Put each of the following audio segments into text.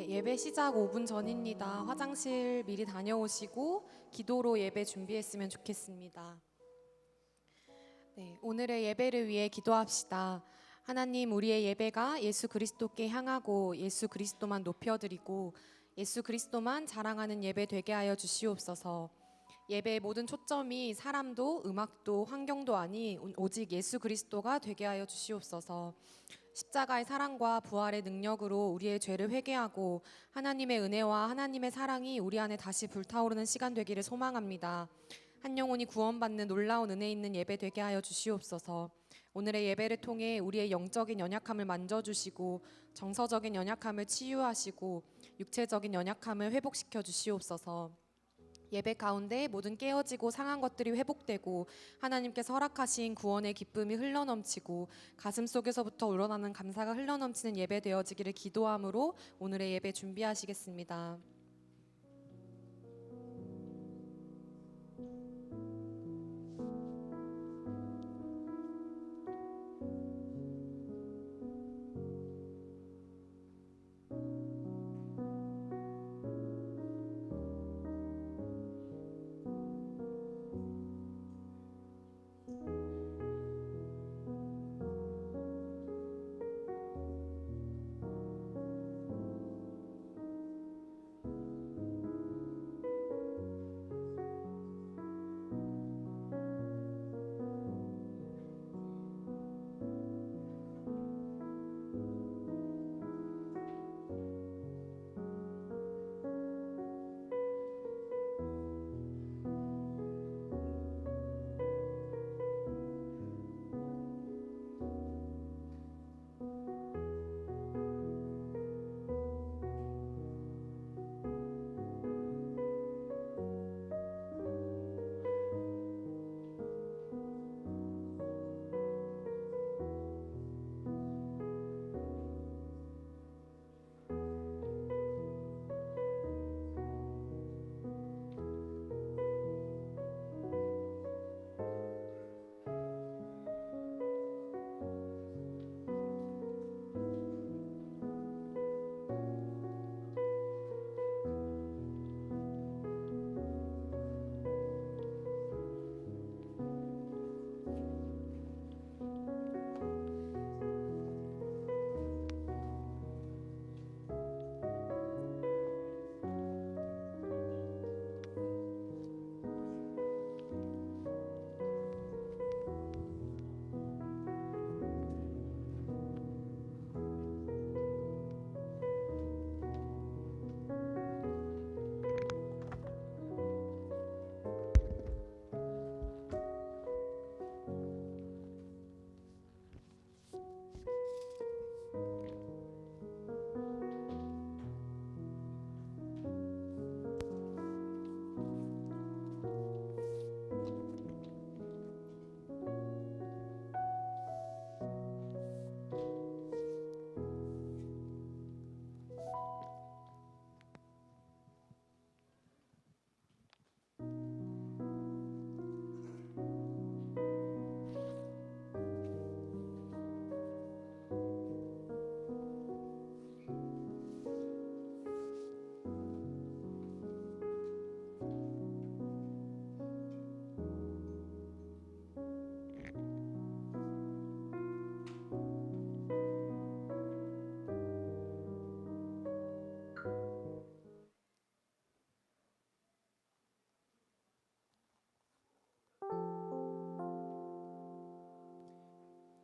네, 예배 시작 5분 전입니다. 화장실 미리 다녀오시고 기도로 예배 준비했으면 좋겠습니다. 네, 오늘의 예배를 위해 기도합시다. 하나님, 우리의 예배가 예수 그리스도께 향하고 예수 그리스도만 높여드리고 예수 그리스도만 자랑하는 예배 되게 하여 주시옵소서. 예배의 모든 초점이 사람도 음악도 환경도 아니 오직 예수 그리스도가 되게 하여 주시옵소서. 십자가의 사랑과 부활의 능력으로 우리의 죄를 회개하고 하나님의 은혜와 하나님의 사랑이 우리 안에 다시 불타오르는 시간 되기를 소망합니다. 한 영혼이 구원받는 놀라운 은혜 있는 예배 되게 하여 주시옵소서. 오늘의 예배를 통해 우리의 영적인 연약함을 만져주시고 정서적인 연약함을 치유하시고 육체적인 연약함을 회복시켜 주시옵소서. 예배 가운데 모든 깨어지고 상한 것들이 회복되고 하나님께서 허락하신 구원의 기쁨이 흘러넘치고 가슴 속에서부터 우러나는 감사가 흘러넘치는 예배 되어지기를 기도함으로 오늘의 예배 준비하시겠습니다.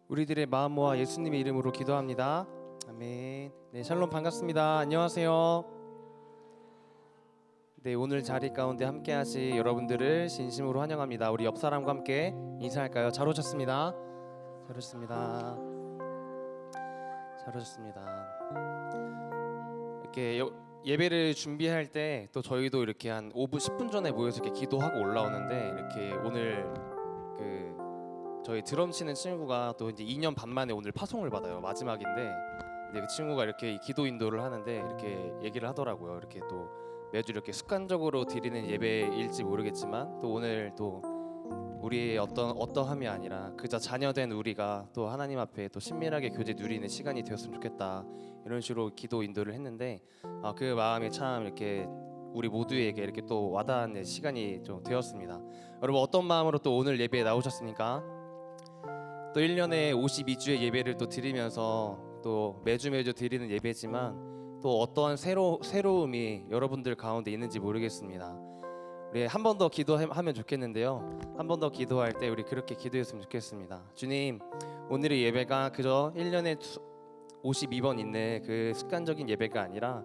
우리들의 마음 모아 예수님의 이름으로 기도합니다. 아멘. 네, 샬롬 반갑습니다. 안녕하세요. 네, 오늘 자리 가운데 함께하실 여러분들을 진심으로 환영합니다. 우리 옆 사람과 함께 인사할까요? 잘 오셨습니다. 잘 오셨습니다. 잘 오셨습니다. 이렇게 예배를 준비할 때 또 저희도 이렇게 한 5분, 10분 전에 모여서 이렇게 기도하고 올라오는데 이렇게 오늘 저희 드럼 치는 친구가 또 이제 2년 반 만에 오늘 파송을 받아요. 마지막인데 근데 그 친구가 이렇게 기도 인도를 하는데 이렇게 얘기를 하더라고요. 이렇게 또 매주 이렇게 습관적으로 드리는 예배일지 모르겠지만 또 오늘 또 우리의 어떠함이 아니라 그저 자녀된 우리가 또 하나님 앞에 또 친밀하게 교제 누리는 시간이 되었으면 좋겠다, 이런 식으로 기도 인도를 했는데 그 마음이 참 이렇게 우리 모두에게 이렇게 또 와닿는 시간이 좀 되었습니다. 여러분, 어떤 마음으로 또 오늘 예배에 나오셨습니까? 또 1년에 52주의 예배를 또 드리면서 또 매주 드리는 예배지만 또 어떠한 새로움이 여러분들 가운데 있는지 모르겠습니다. 우리 한 번 더 기도하면 좋겠는데요. 한 번 더 기도할 때 우리 그렇게 기도했으면 좋겠습니다. 주님, 오늘의 예배가 그저 1년에 52번 있는 그 습관적인 예배가 아니라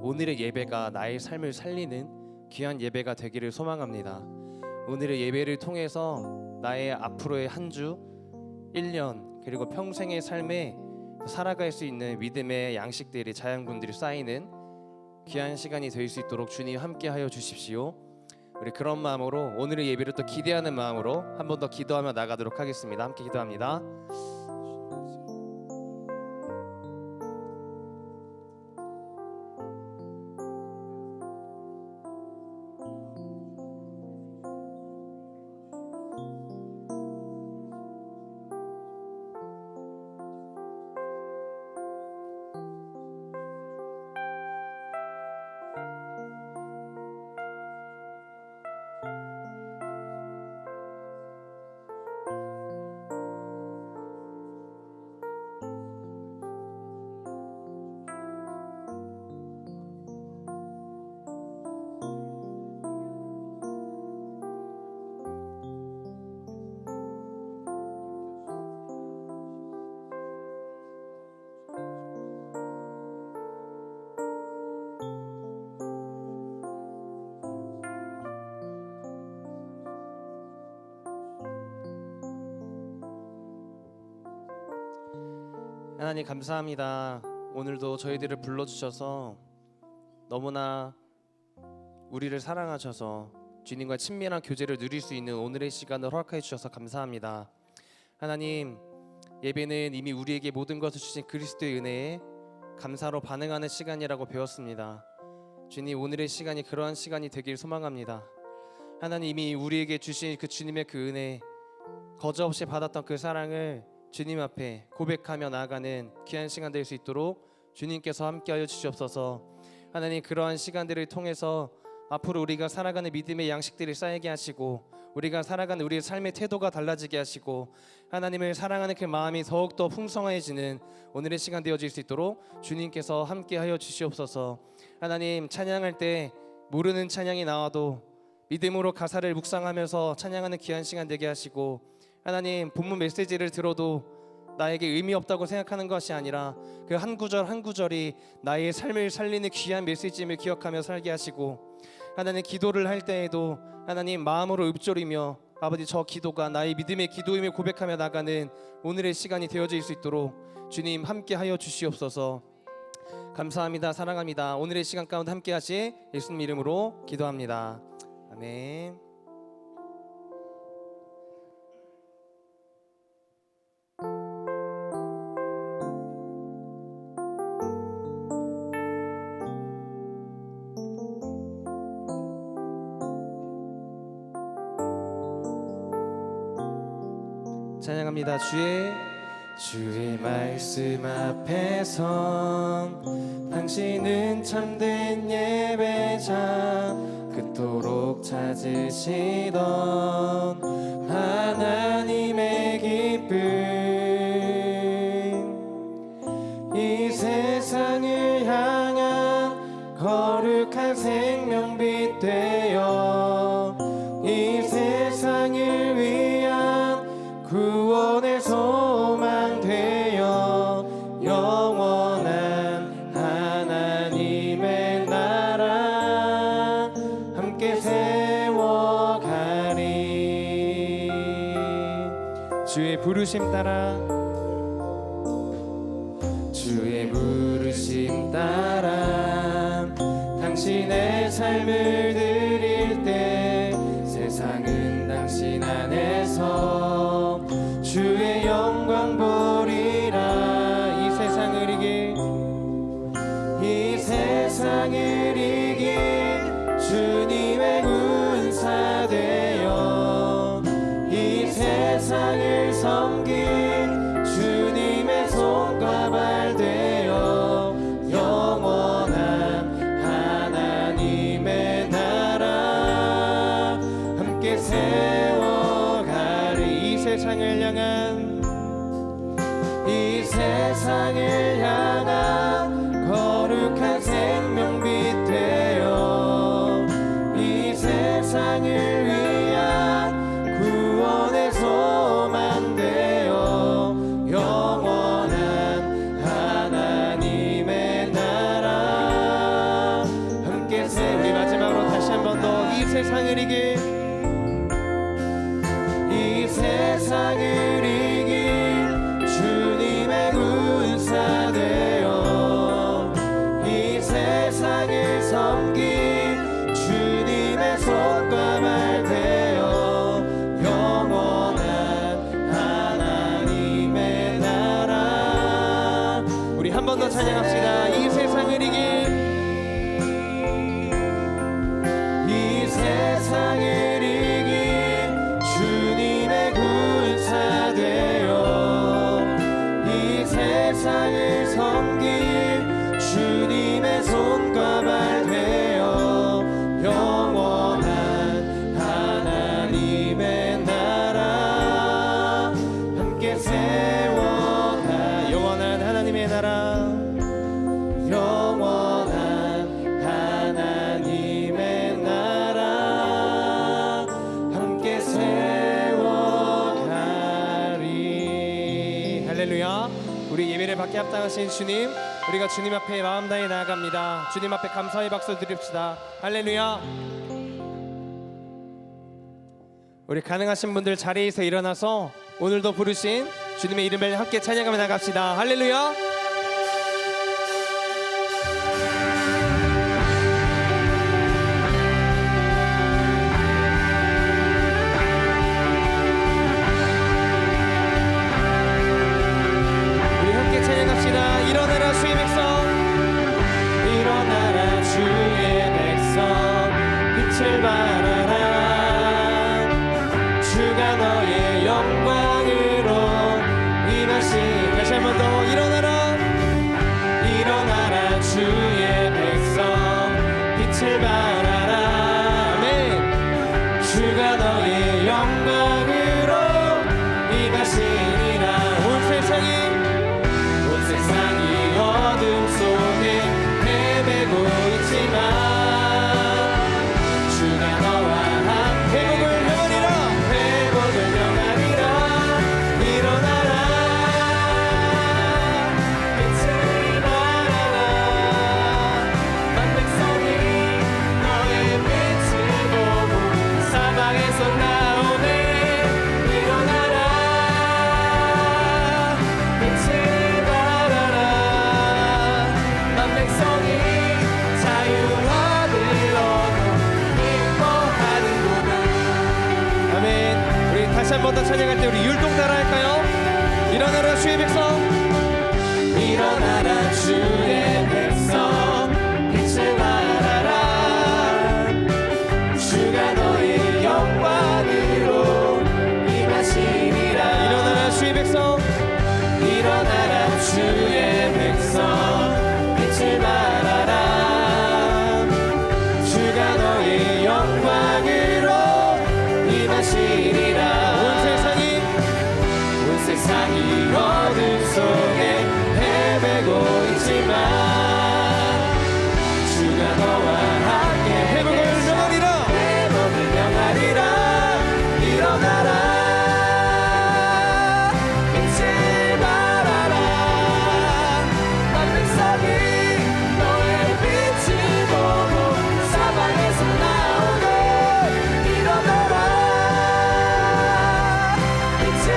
오늘의 예배가 나의 삶을 살리는 귀한 예배가 되기를 소망합니다. 오늘의 예배를 통해서 나의 앞으로의 한 주, 1년, 그리고 평생의 삶에 살아갈 수 있는 믿음의 양식들이, 자양분들이 쌓이는 귀한 시간이 될 수 있도록 주님 함께하여 주십시오. 우리 그런 마음으로 오늘의 예배를 또 기대하는 마음으로 한 번 더 기도하며 나가도록 하겠습니다. 함께 기도합니다. 하나님 감사합니다. 오늘도 저희들을 불러주셔서 너무나 우리를 사랑하셔서 주님과 친밀한 교제를 누릴 수 있는 오늘의 시간을 허락해 주셔서 감사합니다. 하나님, 예배는 이미 우리에게 모든 것을 주신 그리스도의 은혜에 감사로 반응하는 시간이라고 배웠습니다. 주님, 오늘의 시간이 그러한 시간이 되길 소망합니다. 하나님, 이미 우리에게 주신 그 주님의 그 은혜, 거저없이 받았던 그 사랑을 주님 앞에 고백하며 나아가는 귀한 시간 될 수 있도록 주님께서 함께하여 주시옵소서. 하나님, 그러한 시간들을 통해서 앞으로 우리가 살아가는 믿음의 양식들을 쌓이게 하시고 우리가 살아가는 우리의 삶의 태도가 달라지게 하시고 하나님을 사랑하는 그 마음이 더욱더 풍성해지는 오늘의 시간 되어질 수 있도록 주님께서 함께하여 주시옵소서. 하나님, 찬양할 때 모르는 찬양이 나와도 믿음으로 가사를 묵상하면서 찬양하는 귀한 시간 되게 하시고, 하나님, 본문 메시지를 들어도 나에게 의미 없다고 생각하는 것이 아니라 그 한 구절 한 구절이 나의 삶을 살리는 귀한 메시지임을 기억하며 살게 하시고, 하나님, 기도를 할 때에도 하나님 마음으로 읊조리며 아버지, 저 기도가 나의 믿음의 기도임을 고백하며 나가는 오늘의 시간이 되어질 수 있도록 주님 함께하여 주시옵소서. 감사합니다. 사랑합니다. 오늘의 시간 가운데 함께 하실 예수님 이름으로 기도합니다. 아멘. 찬양합니다. 주의 말씀 앞에선 당신은 참된 예배자, 그토록 찾으시던 하나님의 기쁨, 이 세상을 향한 거룩한 생명빛 되어 이 세상을 위한 구원의 소망 되어 영원한 하나님의 나라 함께 세워가리. 주의 부르심 따라, 주의 부르심 따라 당신의 삶을 드릴 때 세상은 당신 안에서 주의 영광 보리라. 이 세상을 이길 주님의 군사 되어 이 세상을 이길 이 세상을 이길 주님의 군사 되어 이 세상을 섬길 주님의 손과 발 되어 영원한 하나님의 나라. 우리 한 번 더 찬양합시다. 이 세상을 이길 이 세상을 이길 주님의 군사 되어 이 세상을 섬길 주님의 손과 발 되어 영원한 하나님의 나라 함께 세워가 영원한 하나님의 나라 영원한 하나님의 나라 함께 세워가리. 할렐루야. 우리 예배를 받게 합당하신 주님, 우리가 주님 앞에 마음 다해 나아갑니다. 주님 앞에 감사의 박수 드립시다. 할렐루야. 우리 가능하신 분들 자리에서 일어나서 오늘도 부르신 주님의 이름을 함께 찬양하며 나갑시다. 할렐루야. 일어나라 주의 백성 일어나라 주의 백성 빛을 발하라 주가 너의 영광으로 임하시. 다시 한 번 더 일어나라 일어나라 주의 백성 빛을 발하라. 아멘. 주가 너의 영광으로 임하시리라. 온 세상이 어둠 속에 헤매고 있지만 주가 너와 함께 회복을 명하리라. 일어나라 빛을 발하라 만 백성이 너의 빛을 보고 사방에서 나오네. 일어나라 빛을 다시 한 번 더 찬양할 때 우리 율동 따라 할까요? 일어나라 주의 백성 일어나라 주의 백성 빛을 발하라 주가 너의 영광으로 임하시리라. 일어나라 주의 백성 일어나라 주의 백성 빛을 발하라 주가 너의 영광으로 임하시리라. 세상이 어둠 속에 헤매고 있지만 주가 너와 함께 회복을 명하리라. 일어나라 빛을 발하라 만 백성이 너의 빛을 보고 사방에서 나오네. 일어나라 빛을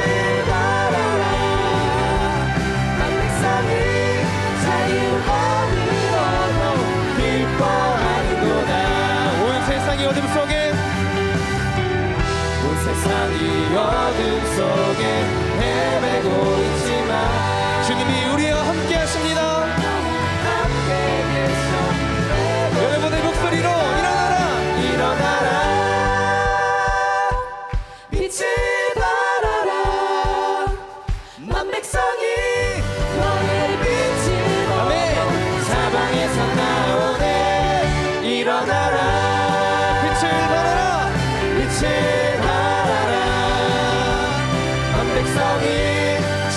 어둠 속에 헤매고 있지만 주님이 우리와 함께 하십니다. 여러분의 목소리로 일어나라 빛을 발하라 만 백성이 너의 빛을 보고 사방에서 나오네. 일어나라 빛을 발하라 빛을 백성이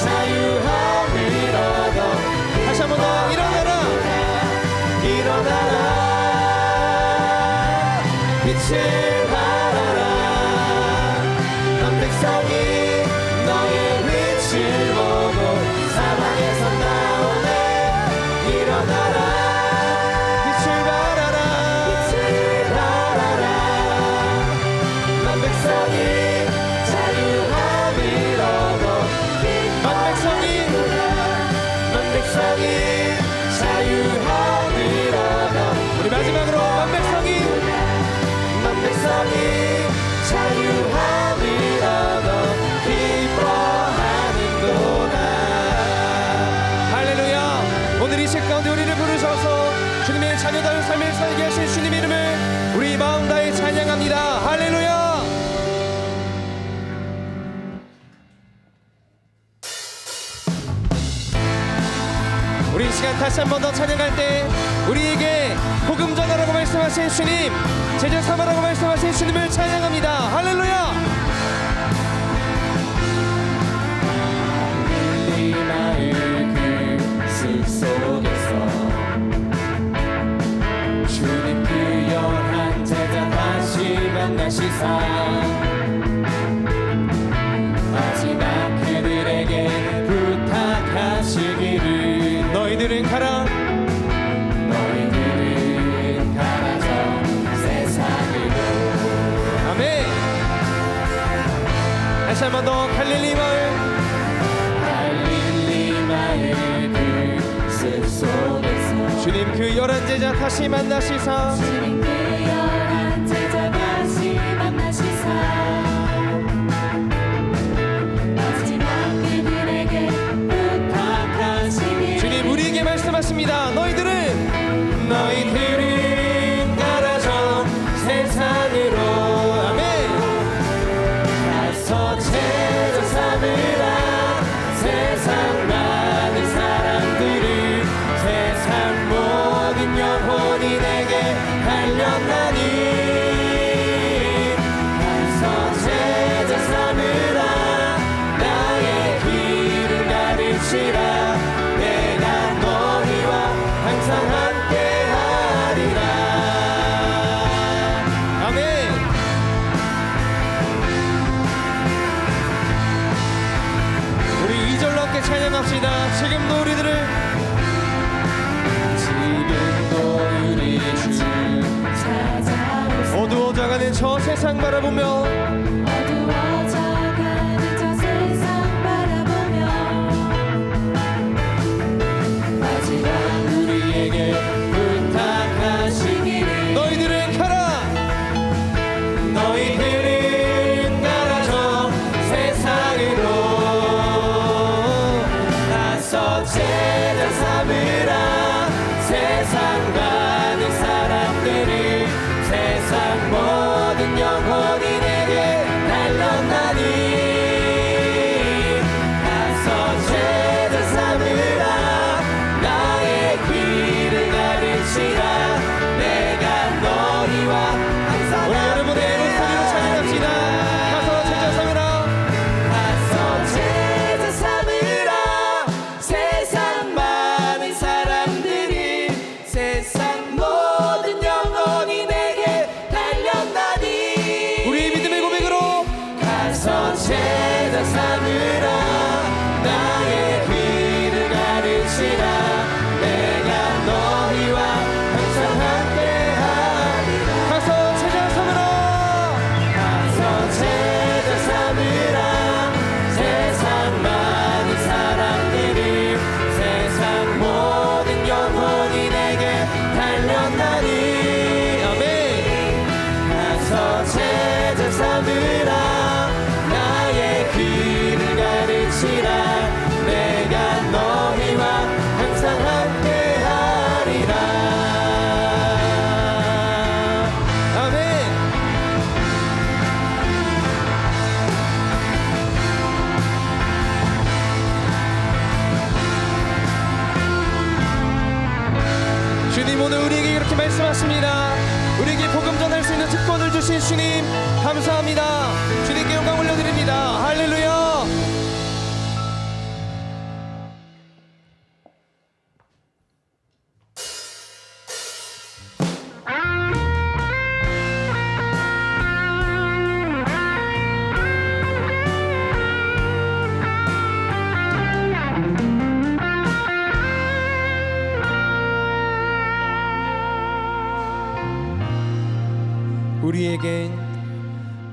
자유함을 얻어. 다시 한 번 더 일어나라 빛을 발하라 난 백성이 너의 빛을 보고 사방에서 나오네. 일어나라 빛을 발하라 삶 가운데 우리를 부르셔서 주님의 자녀다운 삶을 살게 하신 주님 이름을 우리 마음 다해 찬양합니다. 할렐루야. 우리 이 시간 다시 한 번 더 찬양할 때 우리에게 복음 전하라고 말씀하신 주님, 제자 삼으라고 말씀하신 주님을 찬양합니다. 할렐루야. 마을 그 숲속에서 주님 그 열한 제자 다시 만나시사 마지막 그들에게 부탁하시기를 너희들은 가라. 너희들은 가라 저 세상으로. 아멘. 다시 한 번 더 갈릴리 마을 그 속에서 주님 그 열한 제자 다시 만나시사 주님 그 열한 제자 다시 만나시사 마지막 그들에게 부탁하시기를 주님 우리에게 말씀하십니다. 너희들은 가라 저 세상으로. 아멘. 가서 제자 삼으라 세상 많은 사람들을 세상 모든 영혼이 내게 달렸나니 가서 제자 삼으라 나의 길을 가르치라 내가 너희와 항상 함께하리라. 아멘. 우리 2절로 함께 찬양합시다. 지금도 우리들을 지금도 우리 주 찾아오사 어두워져가는 저 세상 바라보며 어두워져가는 저 세상 바라보며 마지막 우리에게 부탁하시기를 너희들은 가라. 너희들은 가라 저 세상으로 나서 제자 삼으라 세상 많은 사람들을 세상 모든 영혼이 내게 달렸나니 가서 제자 삼으라 나의 길을 가르치라 내가 너희와 항상 우리 여러분의 목소리로 찬양합시다. 가서 제자 삼으라. 가서 제자 삼으라 세상 많은 사람들이 세상 모든 영혼이 내게 달렸나니 우리 믿음의 고백으로 가서 제자 삼으라 나의 길을 가르치라 내가 너희와 항상 함께하리라. 가서 제자 삼으라. 가서 제자 삼으라 세상 많은 사람들이 세상 모든 영혼이 내게 달렸나니 아멘. 가서 제자 삼으라 나의 길을 가르치라 내가 너희와 항상 함께하리라. 아멘. 주님 오늘 우리에게 이렇게 말씀하십니다. 우리에게 복음 전할 수 있는 특권을 주신 주님 감사합니다. 주님께 영광 올려드립니다. 할렐루야.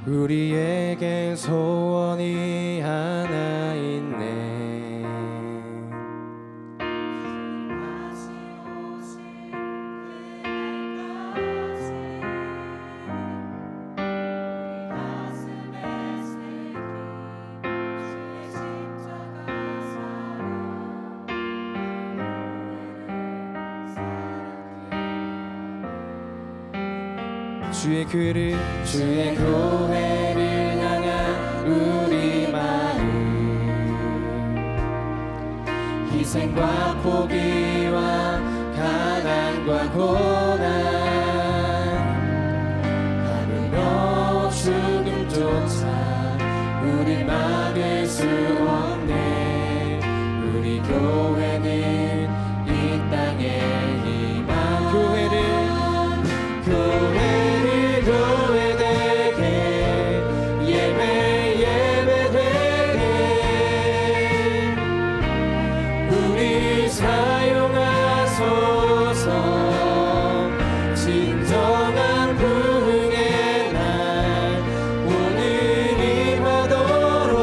우리에겐 소원이 하나 있네. 주의 교회를 향한 우리 마음 희생과 포기와 가난과 고난 하루며 죽음조차 우리 막을 수 없네. 우리 교회는 이 땅에 희망 교회되게 예배되게 우리 사용하소서. 진정한 부흥의 날 오늘 임하도록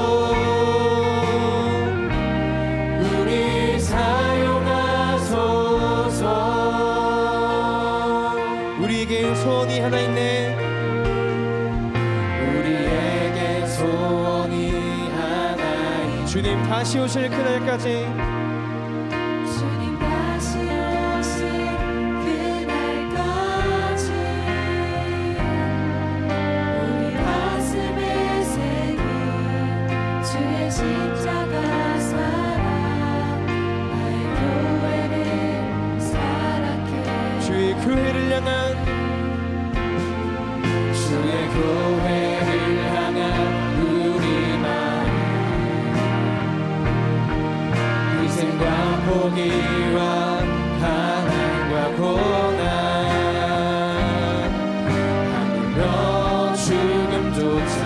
우리 사용하소서. 우리에게 소원이 하나 있네. 우리에게 소원이 하나 있네. 주님 다시 오실 그날까지 주님 다시 오실 그날까지 우리 가슴에 새긴 주의 십자가 사랑 나의 교회를 사랑해. 주의 교회를 향한 우리 마음 희생과 포기와 가난과 고난 하물며 죽음조차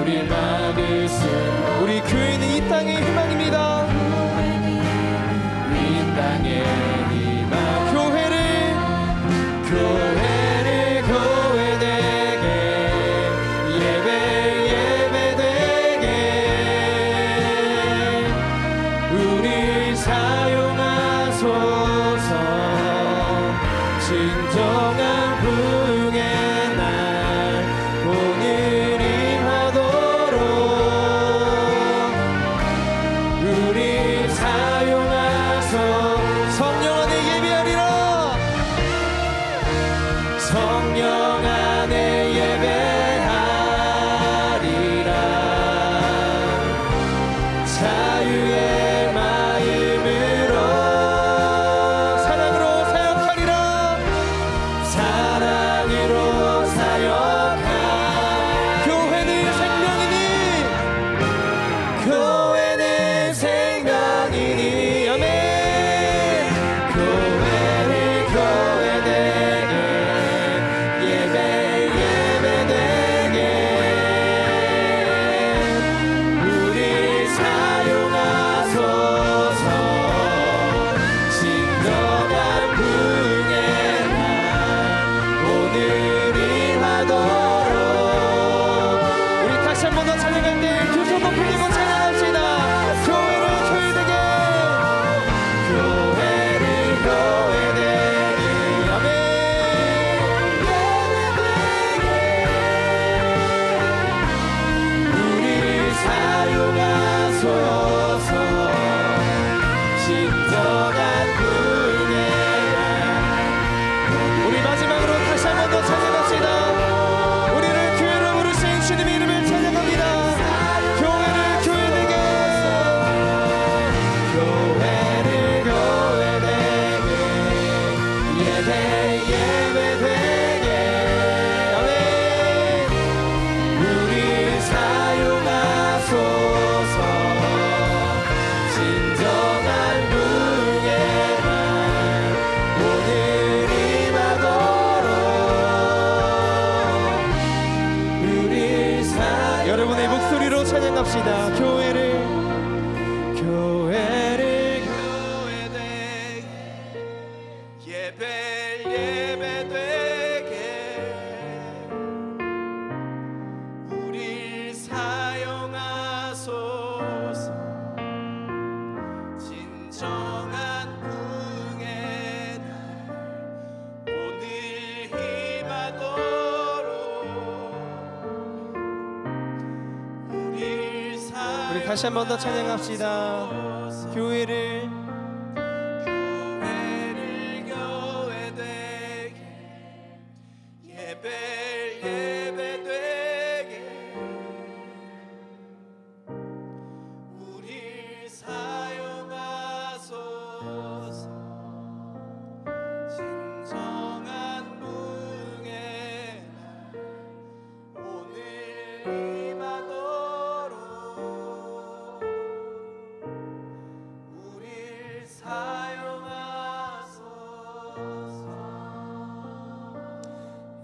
우리 막을 수 우리 교회는 이 땅의 희망입니다. 이 땅의 희망 교회를 교회되게 예배되게 우리 사용하소서. 진정한 부흥의 날 오늘 임하도록 우리 사용하소. 성령 안에 예배하리라. 성령 안에 예배하리라. 자유의 마음으로 사랑으로 사역하리라. 사랑으로 사역하 교회는 생명이니 교회는 생명이니 아멘. 교회를 교회되게 예배되게 우리 사용하소서. 진정한 부흥의 날 오늘 임하도록 우리 다시 한 번 더 찬양할 때 두 손 높이 들고 찬양합시다. 교회를 교회되게 아멘. 우리 사용하소서. 진정한 부흥의 날 우리 마지막으로 다시 한 번 더 찬양합시다. 우리를 교회로 부르신 주님의 이름을 찬양합니다. 교회를 교회되게 예배되게 아멘. 우리 사용하소서. 진정한 부흥의 날 오늘 임하도록 우리 여러분의 목소리로 찬양합시다. 교회를 예배되게 우리 사용하소서. 진정한 부흥의 날 오늘 임하도록 우리 다시 한 번 더 찬양합시다. 교회를 교회되게 예배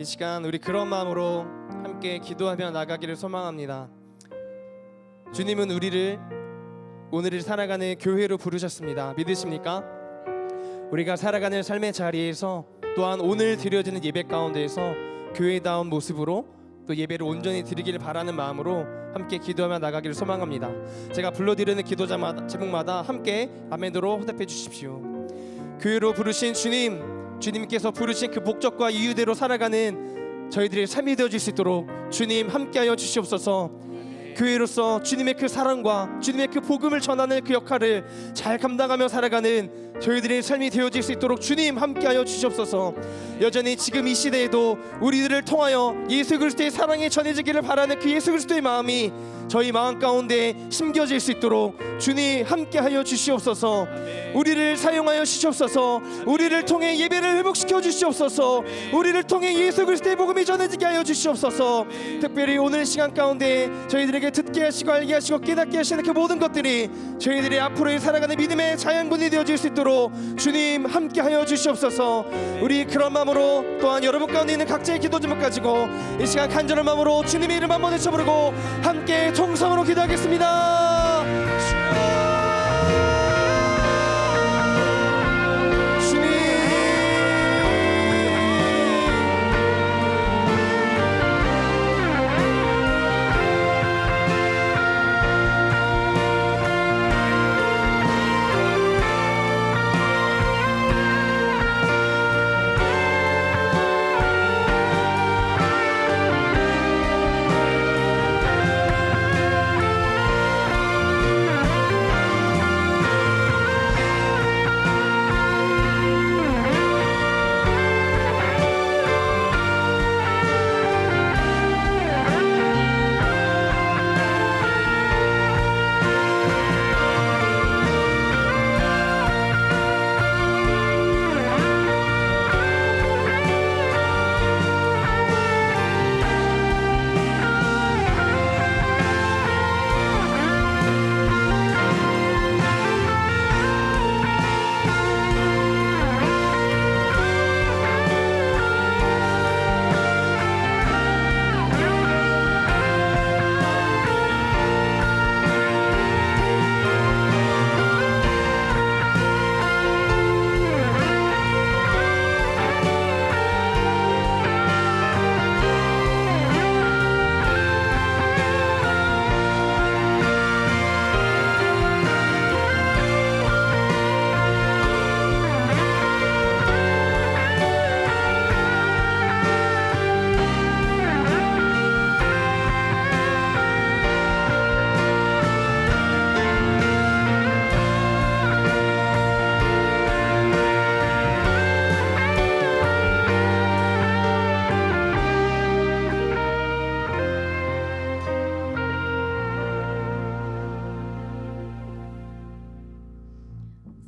이 시간 우리 그런 마음으로 함께 기도하며 나가기를 소망합니다. 주님은 우리를 오늘을 살아가는 교회로 부르셨습니다. 믿으십니까? 우리가 살아가는 삶의 자리에서 또한 오늘 드려지는 예배 가운데에서 교회다운 모습으로 또 예배를 온전히 드리기를 바라는 마음으로 함께 기도하며 나가기를 소망합니다. 제가 불러드리는 기도 제목마다 함께 아멘으로 화답해 주십시오. 교회로 부르신 주님, 주님께서 부르신 그 목적과 이유대로 살아가는 저희들의 삶이 되어질 수 있도록 주님 함께하여 주시옵소서. 교회로서 주님의 그 사랑과 주님의 그 복음을 전하는 그 역할을 잘 감당하며 살아가는 저희들의 삶이 되어질 수 있도록 주님 함께하여 주시옵소서. 여전히 지금 이 시대에도 우리들을 통하여 예수 그리스도의 사랑이 전해지기를 바라는 그 예수 그리스도의 마음이 저희 마음 가운데 심겨질 수 있도록 주님 함께하여 주시옵소서. 우리를 사용하여 주시옵소서. 우리를 통해 예배를 회복시켜 주시옵소서. 우리를 통해 예수 그리스도의 복음이 전해지게 하여 주시옵소서. 특별히 오늘 시간 가운데 저희들에게 듣게 하시고 알게 하시고 깨닫게 하시는 그 모든 것들이 저희들의 앞으로의 살아가는 믿음의 자양분이 되어질 수 있도록 주님 함께하여 주시옵소서. 우리 그런 마음으로 또한 여러분 가운데 있는 각자의 기도 제목 가지고 이 시간 간절한 마음으로 주님의 이름 한번 외쳐부르고 함께 통성으로 기도하겠습니다.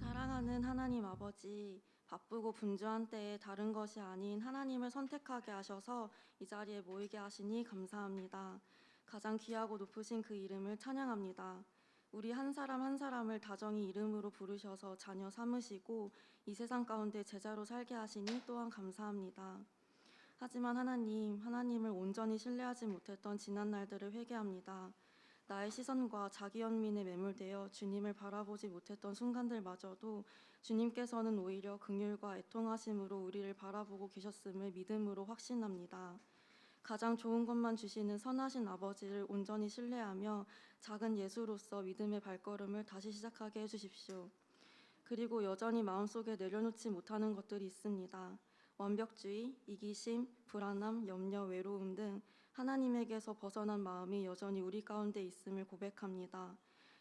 사랑하는 하나님 아버지, 바쁘고 분주한 때에 다른 것이 아닌 하나님을 선택하게 하셔서 이 자리에 모이게 하시니 감사합니다. 가장 귀하고 높으신 그 이름을 찬양합니다. 우리 한 사람 한 사람을 다정히 이름으로 부르셔서 자녀 삼으시고 이 세상 가운데 제자로 살게 하시니 또한 감사합니다. 하지만 하나님을 온전히 신뢰하지 못했던 지난 날들을 회개합니다. 나의 시선과 자기 연민에 매몰되어 주님을 바라보지 못했던 순간들마저도 주님께서는 오히려 긍휼과 애통하심으로 우리를 바라보고 계셨음을 믿음으로 확신합니다. 가장 좋은 것만 주시는 선하신 아버지를 온전히 신뢰하며 작은 예수로서 믿음의 발걸음을 다시 시작하게 해주십시오. 그리고 여전히 마음속에 내려놓지 못하는 것들이 있습니다. 완벽주의, 이기심, 불안함, 염려, 외로움 등 하나님에게서 벗어난 마음이 여전히 우리 가운데 있음을 고백합니다.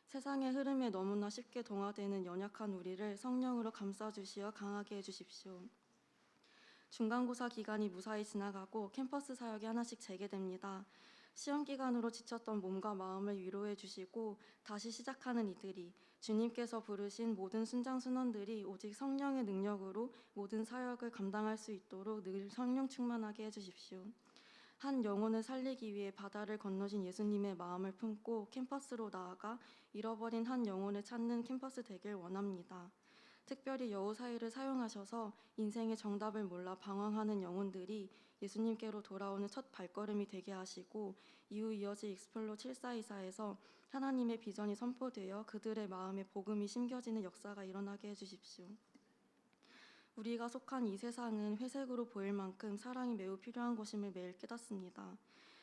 세상의 흐름에 너무나 쉽게 동화되는 연약한 우리를 성령으로 감싸주시어 강하게 해주십시오. 중간고사 기간이 무사히 지나가고 캠퍼스 사역이 하나씩 재개됩니다. 시험 기간으로 지쳤던 몸과 마음을 위로해 주시고 다시 시작하는 이들이 주님께서 부르신 모든 순장순원들이 오직 성령의 능력으로 모든 사역을 감당할 수 있도록 늘 성령 충만하게 해주십시오. 한 영혼을 살리기 위해 바다를 건너신 예수님의 마음을 품고 캠퍼스로 나아가 잃어버린 한 영혼을 찾는 캠퍼스 되길 원합니다. 특별히 여우 사이를 사용하셔서 인생의 정답을 몰라 방황하는 영혼들이 예수님께로 돌아오는 첫 발걸음이 되게 하시고 이후 이어질 익스플로 7424에서 하나님의 비전이 선포되어 그들의 마음에 복음이 심겨지는 역사가 일어나게 해주십시오. 우리가 속한 이 세상은 회색으로 보일 만큼 사랑이 매우 필요한 것임을 매일 깨닫습니다.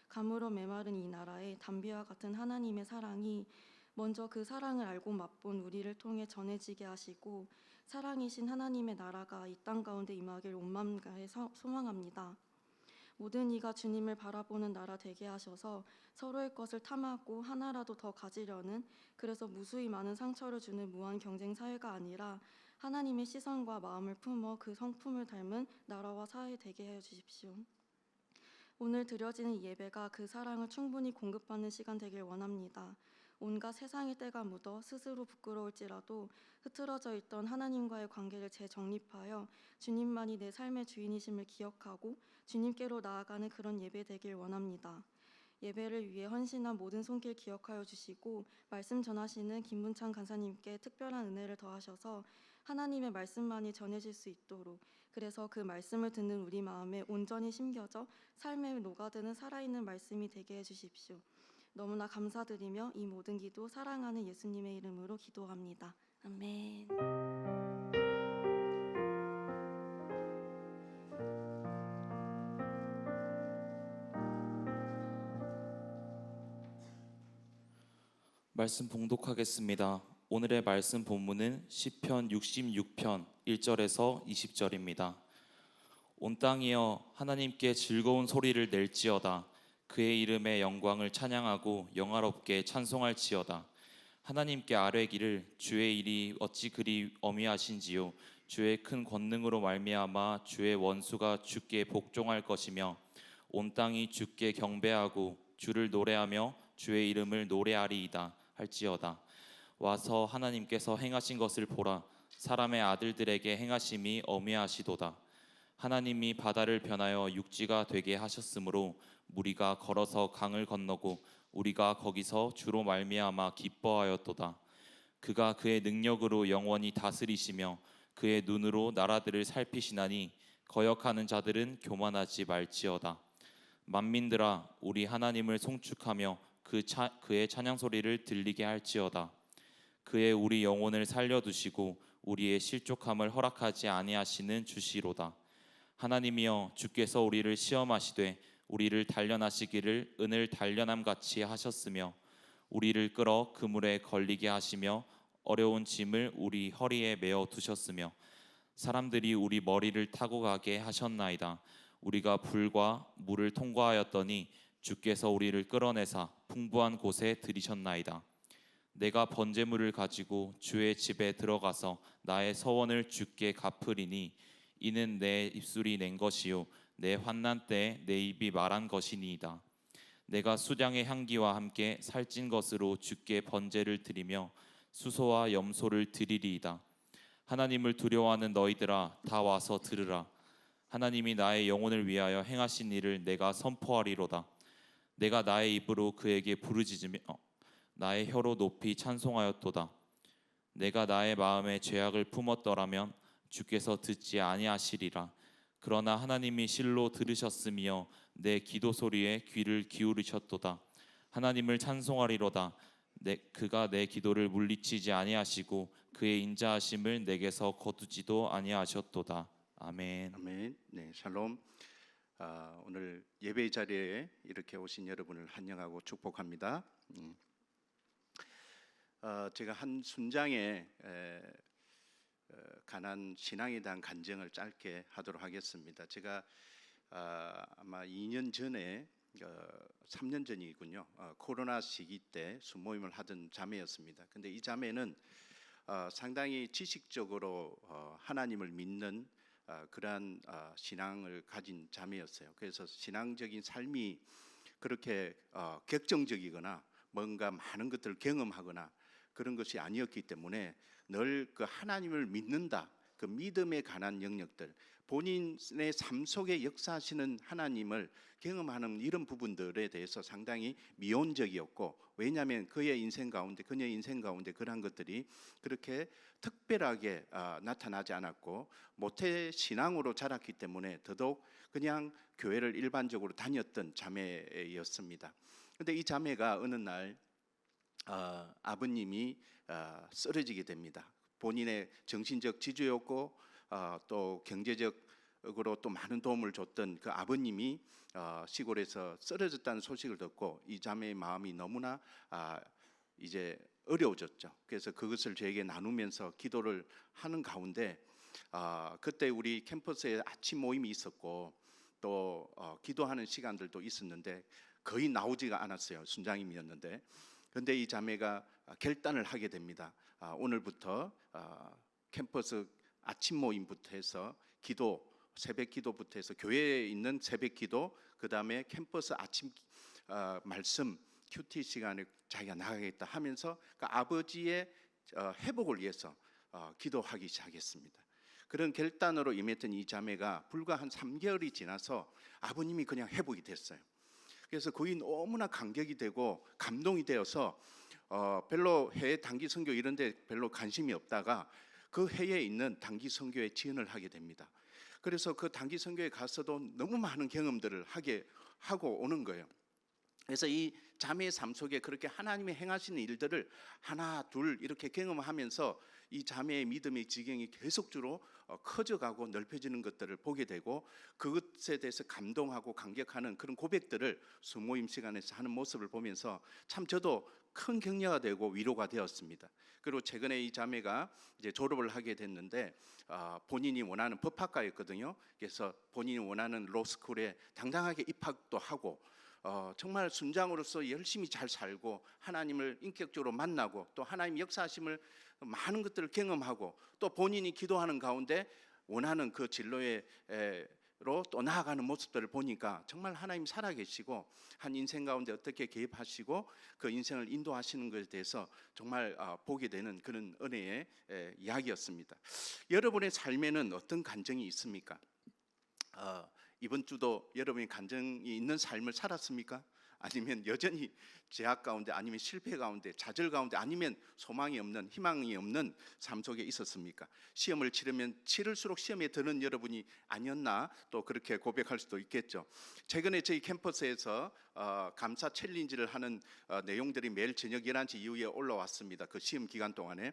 감으로 메마른 이 나라에 담비와 같은 하나님의 사랑이 먼저 그 사랑을 알고 맛본 우리를 통해 전해지게 하시고 사랑이신 하나님의 나라가 이 땅 가운데 임하길 온 마음 다해 소망합니다. 모든 이가 주님을 바라보는 나라 되게 하셔서 서로의 것을 탐하고 하나라도 더 가지려는, 그래서 무수히 많은 상처를 주는 무한 경쟁 사회가 아니라 하나님의 시선과 마음을 품어 그 성품을 닮은 나라와 사회 되게 해 주십시오. 오늘 드려지는 이 예배가 그 사랑을 충분히 공급받는 시간 되길 원합니다. 온갖 세상의 때가 묻어 스스로 부끄러울지라도 흐트러져 있던 하나님과의 관계를 재정립하여 주님만이 내 삶의 주인이심을 기억하고 주님께로 나아가는 그런 예배 되길 원합니다. 예배를 위해 헌신한 모든 손길 기억하여 주시고 말씀 전하시는 김문찬 간사님께 특별한 은혜를 더하셔서 하나님의 말씀만이 전해질 수 있도록, 그래서 그 말씀을 듣는 우리 마음에 온전히 심겨져 삶에 녹아드는 살아있는 말씀이 되게 해주십시오. 너무나 감사드리며 이 모든 기도 사랑하는 예수님의 이름으로 기도합니다. 아멘. 말씀 봉독하겠습니다. 오늘의 말씀 본문은 시편 66편 1절에서 20절입니다. 온 땅이여 하나님께 즐거운 소리를 낼지어다. 그의 이름의 영광을 찬양하고 영화롭게 찬송할지어다. 하나님께 아뢰기를 주의 일이 어찌 그리 어미하신지요. 주의 큰 권능으로 말미암아 주의 원수가 주께 복종할 것이며 온 땅이 주께 경배하고 주를 노래하며 주의 이름을 노래하리이다 할지어다. 와서 하나님께서 행하신 것을 보라. 사람의 아들들에게 행하심이 어미하시도다. 하나님이 바다를 변하여 육지가 되게 하셨으므로 무리가 걸어서 강을 건너고 우리가 거기서 주로 말미암아 기뻐하였도다. 그가 그의 능력으로 영원히 다스리시며 그의 눈으로 나라들을 살피시나니 거역하는 자들은 교만하지 말지어다. 만민들아 우리 하나님을 송축하며 그의 찬양 소리를 들리게 할지어다. 그의 우리 영혼을 살려두시고 우리의 실족함을 허락하지 아니하시는 주시로다. 하나님이여 주께서 우리를 시험하시되 우리를 단련하시기를 은을 단련함 같이 하셨으며 우리를 끌어 그물에 걸리게 하시며 어려운 짐을 우리 허리에 메어 두셨으며 사람들이 우리 머리를 타고 가게 하셨나이다. 우리가 불과 물을 통과하였더니 주께서 우리를 끌어내사 풍부한 곳에 들이셨나이다. 내가 번제물을 가지고 주의 집에 들어가서 나의 서원을 주께 갚으리니 이는 내 입술이 낸 것이요 내 환난 때에 내 입이 말한 것이니이다. 내가 수량의 향기와 함께 살찐 것으로 주께 번제를 드리며 수소와 염소를 드리리이다. 하나님을 두려워하는 너희들아 다 와서 들으라. 하나님이 나의 영혼을 위하여 행하신 일을 내가 선포하리로다. 내가 나의 입으로 그에게 부르짖으며 나의 혀로 높이 찬송하였도다. 내가 나의 마음에 죄악을 품었더라면 주께서 듣지 아니하시리라. 그러나 하나님이 실로 들으셨으며 내 기도 소리에 귀를 기울이셨도다. 하나님을 찬송하리로다. 그가 내 기도를 물리치지 아니하시고 그의 인자하심을 내게서 거두지도 아니하셨도다. 아멘. 아멘. 네, 샬롬. 오늘 예배 자리에 이렇게 오신 여러분을 환영하고 축복합니다. 제가 한 순장에 관한 신앙에 대한 간증을 짧게 하도록 하겠습니다. 제가 아마 2년 전에 3년 전이군요. 코로나 시기 때 수모임을 하던 자매였습니다. 근데 이 자매는 상당히 지식적으로 하나님을 믿는 그러한 신앙을 가진 자매였어요. 그래서 신앙적인 삶이 그렇게 격정적이거나 뭔가 많은 것들을 경험하거나 그런 것이 아니었기 때문에 늘 그 하나님을 믿는다, 그 믿음에 관한 영역들, 본인의 삶 속에 역사하시는 하나님을 경험하는 이런 부분들에 대해서 상당히 미온적이었고, 왜냐하면 그의 인생 가운데, 그녀의 인생 가운데 그러한 것들이 그렇게 특별하게 나타나지 않았고 모태 신앙으로 자랐기 때문에 더더욱 그냥 교회를 일반적으로 다녔던 자매였습니다. 그런데 이 자매가 어느 날 아버님이 쓰러지게 됩니다. 본인의 정신적 지주였고 또 경제적으로 또 많은 도움을 줬던 그 아버님이 시골에서 쓰러졌다는 소식을 듣고 이 자매의 마음이 너무나 이제 어려워졌죠. 그래서 그것을 저에게 나누면서 기도를 하는 가운데 그때 우리 캠퍼스에 아침 모임이 있었고 또 기도하는 시간들도 있었는데 거의 나오지가 않았어요. 순장님이었는데. 그런데 이 자매가 결단을 하게 됩니다. 오늘부터 캠퍼스 아침 모임부터 해서 기도, 새벽 기도부터 해서 교회에 있는 새벽 기도, 그 다음에 캠퍼스 아침 말씀 큐티 시간에 자기가 나가겠다 하면서 그 아버지의 회복을 위해서 기도하기 시작했습니다. 그런 결단으로 임했던 이 자매가 불과 한 3개월이 지나서 아버님이 그냥 회복이 됐어요. 그래서 거의 너무나 감격이 되고 감동이 되어서 별로 해외 단기 선교 이런 데 별로 관심이 없다가 그 해에 있는 단기 선교에 지원을 하게 됩니다. 그래서 그 단기 선교에 가서도 너무 많은 경험들을 하고 오는 거예요. 그래서 이 자매의 삶 속에 그렇게 하나님이 행하시는 일들을 하나 둘 이렇게 경험하면서 이 자매의 믿음의 지경이 계속적으로 커져가고 넓혀지는 것들을 보게 되고 그것에 대해서 감동하고 감격하는 그런 고백들을 수모임 시간에서 하는 모습을 보면서 참 저도 큰 격려가 되고 위로가 되었습니다. 그리고 최근에 이 자매가 이제 졸업을 하게 됐는데 본인이 원하는 법학과였거든요. 그래서 본인이 원하는 로스쿨에 당당하게 입학도 하고 정말 순장으로서 열심히 잘 살고 하나님을 인격적으로 만나고 또 하나님 역사하심을 많은 것들을 경험하고 또 본인이 기도하는 가운데 원하는 그 진로로 또 나아가는 모습들을 보니까 정말 하나님 살아계시고 한 인생 가운데 어떻게 개입하시고 그 인생을 인도하시는 것에 대해서 정말 보게 되는 그런 은혜의 이야기였습니다. 여러분의 삶에는 어떤 간증이 있습니까? 이번 주도 여러분이 간증이 있는 삶을 살았습니까? 아니면 여전히 제약 가운데 아니면 실패 가운데 좌절 가운데 아니면 소망이 없는 희망이 없는 삶 속에 있었습니까? 시험을 치르면 치를수록 시험에 드는 여러분이 아니었나 또 그렇게 고백할 수도 있겠죠. 최근에 저희 캠퍼스에서 감사 챌린지를 하는 내용들이 매일 저녁 11시 이후에 올라왔습니다. 그 시험 기간 동안에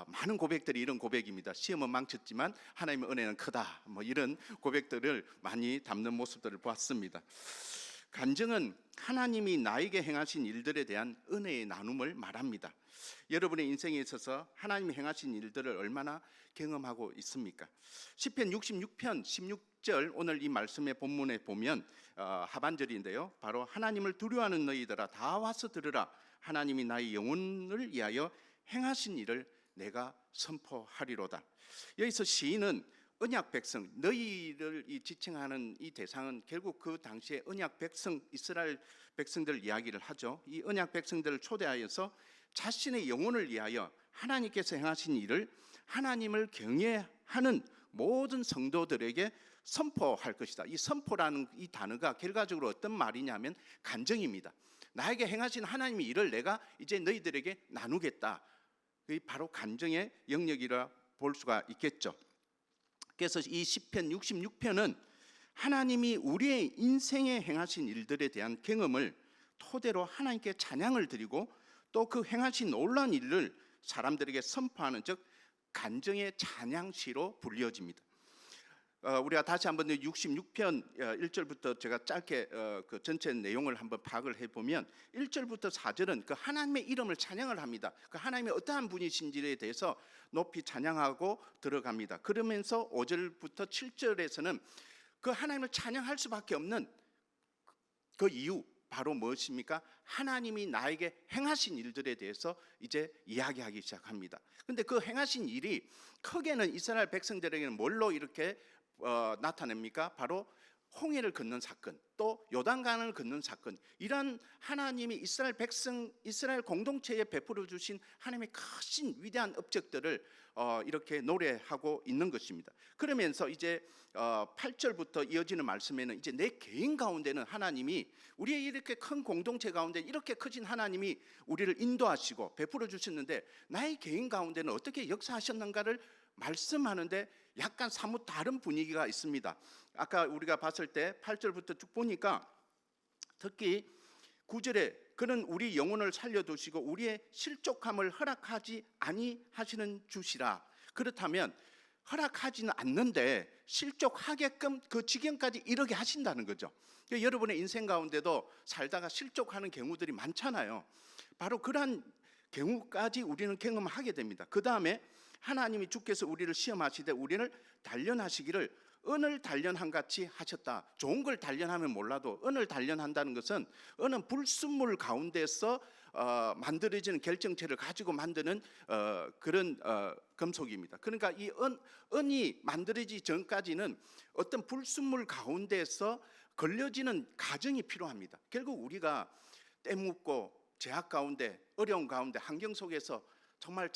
많은 고백들이 이런 고백입니다. 시험은 망쳤지만 하나님의 은혜는 크다. 뭐 이런 고백들을 많이 담는 모습들을 보았습니다. 간증은 하나님이 나에게 행하신 일들에 대한 은혜의 나눔을 말합니다. 여러분의 인생에 있어서 하나님이 행하신 일들을 얼마나 경험하고 있습니까? 시편 66편 16절 오늘 이 말씀의 본문에 보면 하반절인데요. 바로 하나님을 두려워하는 너희들아 다 와서 들으라. 하나님이 나의 영혼을 위하여 행하신 일을 내가 선포하리로다. 여기서 시인은 언약 백성, 너희를 지칭하는 이 대상은 결국 그 당시에 언약 백성, 이스라엘 백성들 이야기를 하죠. 이 언약 백성들을 초대하여서 자신의 영혼을 위하여 하나님께서 행하신 일을 하나님을 경외하는 모든 성도들에게 선포할 것이다. 이 선포라는 이 단어가 결과적으로 어떤 말이냐면 간증입니다. 나에게 행하신 하나님의 일을 내가 이제 너희들에게 나누겠다. 이 바로 간증의 영역이라 볼 수가 있겠죠. 그래서 이 시편 66편은 하나님이 우리의 인생에 행하신 일들에 대한 경험을 토대로 하나님께 찬양을 드리고 또 그 행하신 놀라운 일을 사람들에게 선포하는 즉 간증의 찬양시로 불려집니다. 우리가 다시 한번 66편 1절부터 제가 짧게 그 전체 내용을 한번 파악을 해보면 1절부터 4절은 그 하나님의 이름을 찬양을 합니다. 그 하나님이 어떠한 분이신지에 대해서 높이 찬양하고 들어갑니다. 그러면서 5절부터 7절에서는 그 하나님을 찬양할 수밖에 없는 그 이유 바로 무엇입니까? 하나님이 나에게 행하신 일들에 대해서 이제 이야기하기 시작합니다. 그런데 그 행하신 일이 크게는 이스라엘 백성들에게는 뭘로 이렇게 나타냅니까? 바로 홍해를 건넌 사건, 또 요단강을 건넌 사건, 이러한 하나님이 이스라엘 백성, 이스라엘 공동체에 베풀어 주신 하나님의 크신 위대한 업적들을 이렇게 노래하고 있는 것입니다. 그러면서 이제 8절부터 이어지는 말씀에는 이제 내 개인 가운데는 하나님이, 우리의 이렇게 큰 공동체 가운데 이렇게 크신 하나님이 우리를 인도하시고 베풀어 주셨는데 나의 개인 가운데는 어떻게 역사하셨는가를 말씀하는데 약간 사뭇 다른 분위기가 있습니다. 아까 우리가 봤을 때 8절부터 쭉 보니까 특히 9절에 그는 우리 영혼을 살려두시고 우리의 실족함을 허락하지 아니하시는 주시라. 그렇다면 허락하지는 않는데 실족하게끔 그 지경까지 이르게 하신다는 거죠. 그러니까 여러분의 인생 가운데도 살다가 실족하는 경우들이 많잖아요. 바로 그러한 경우까지 우리는 경험하게 됩니다. 그 다음에 하나님이 주께서 우리를 시험하시되 우리를 단련하시기를 은을 단련한 같이 하셨다. 좋은 걸 단련하면 몰라도 은을 단련한다는 것은 은은 불순물 가운데서 만들어지는 결정체를 가지고 만드는 그런 금속입니다. 그러니까 이 은이 만들어지기 전까지는 어떤 불순물 가운데서 걸려지는 과정이 필요합니다. 결국 우리가 때묻고 제약 가운데, 어려운 가운데, 환경 속에서 정말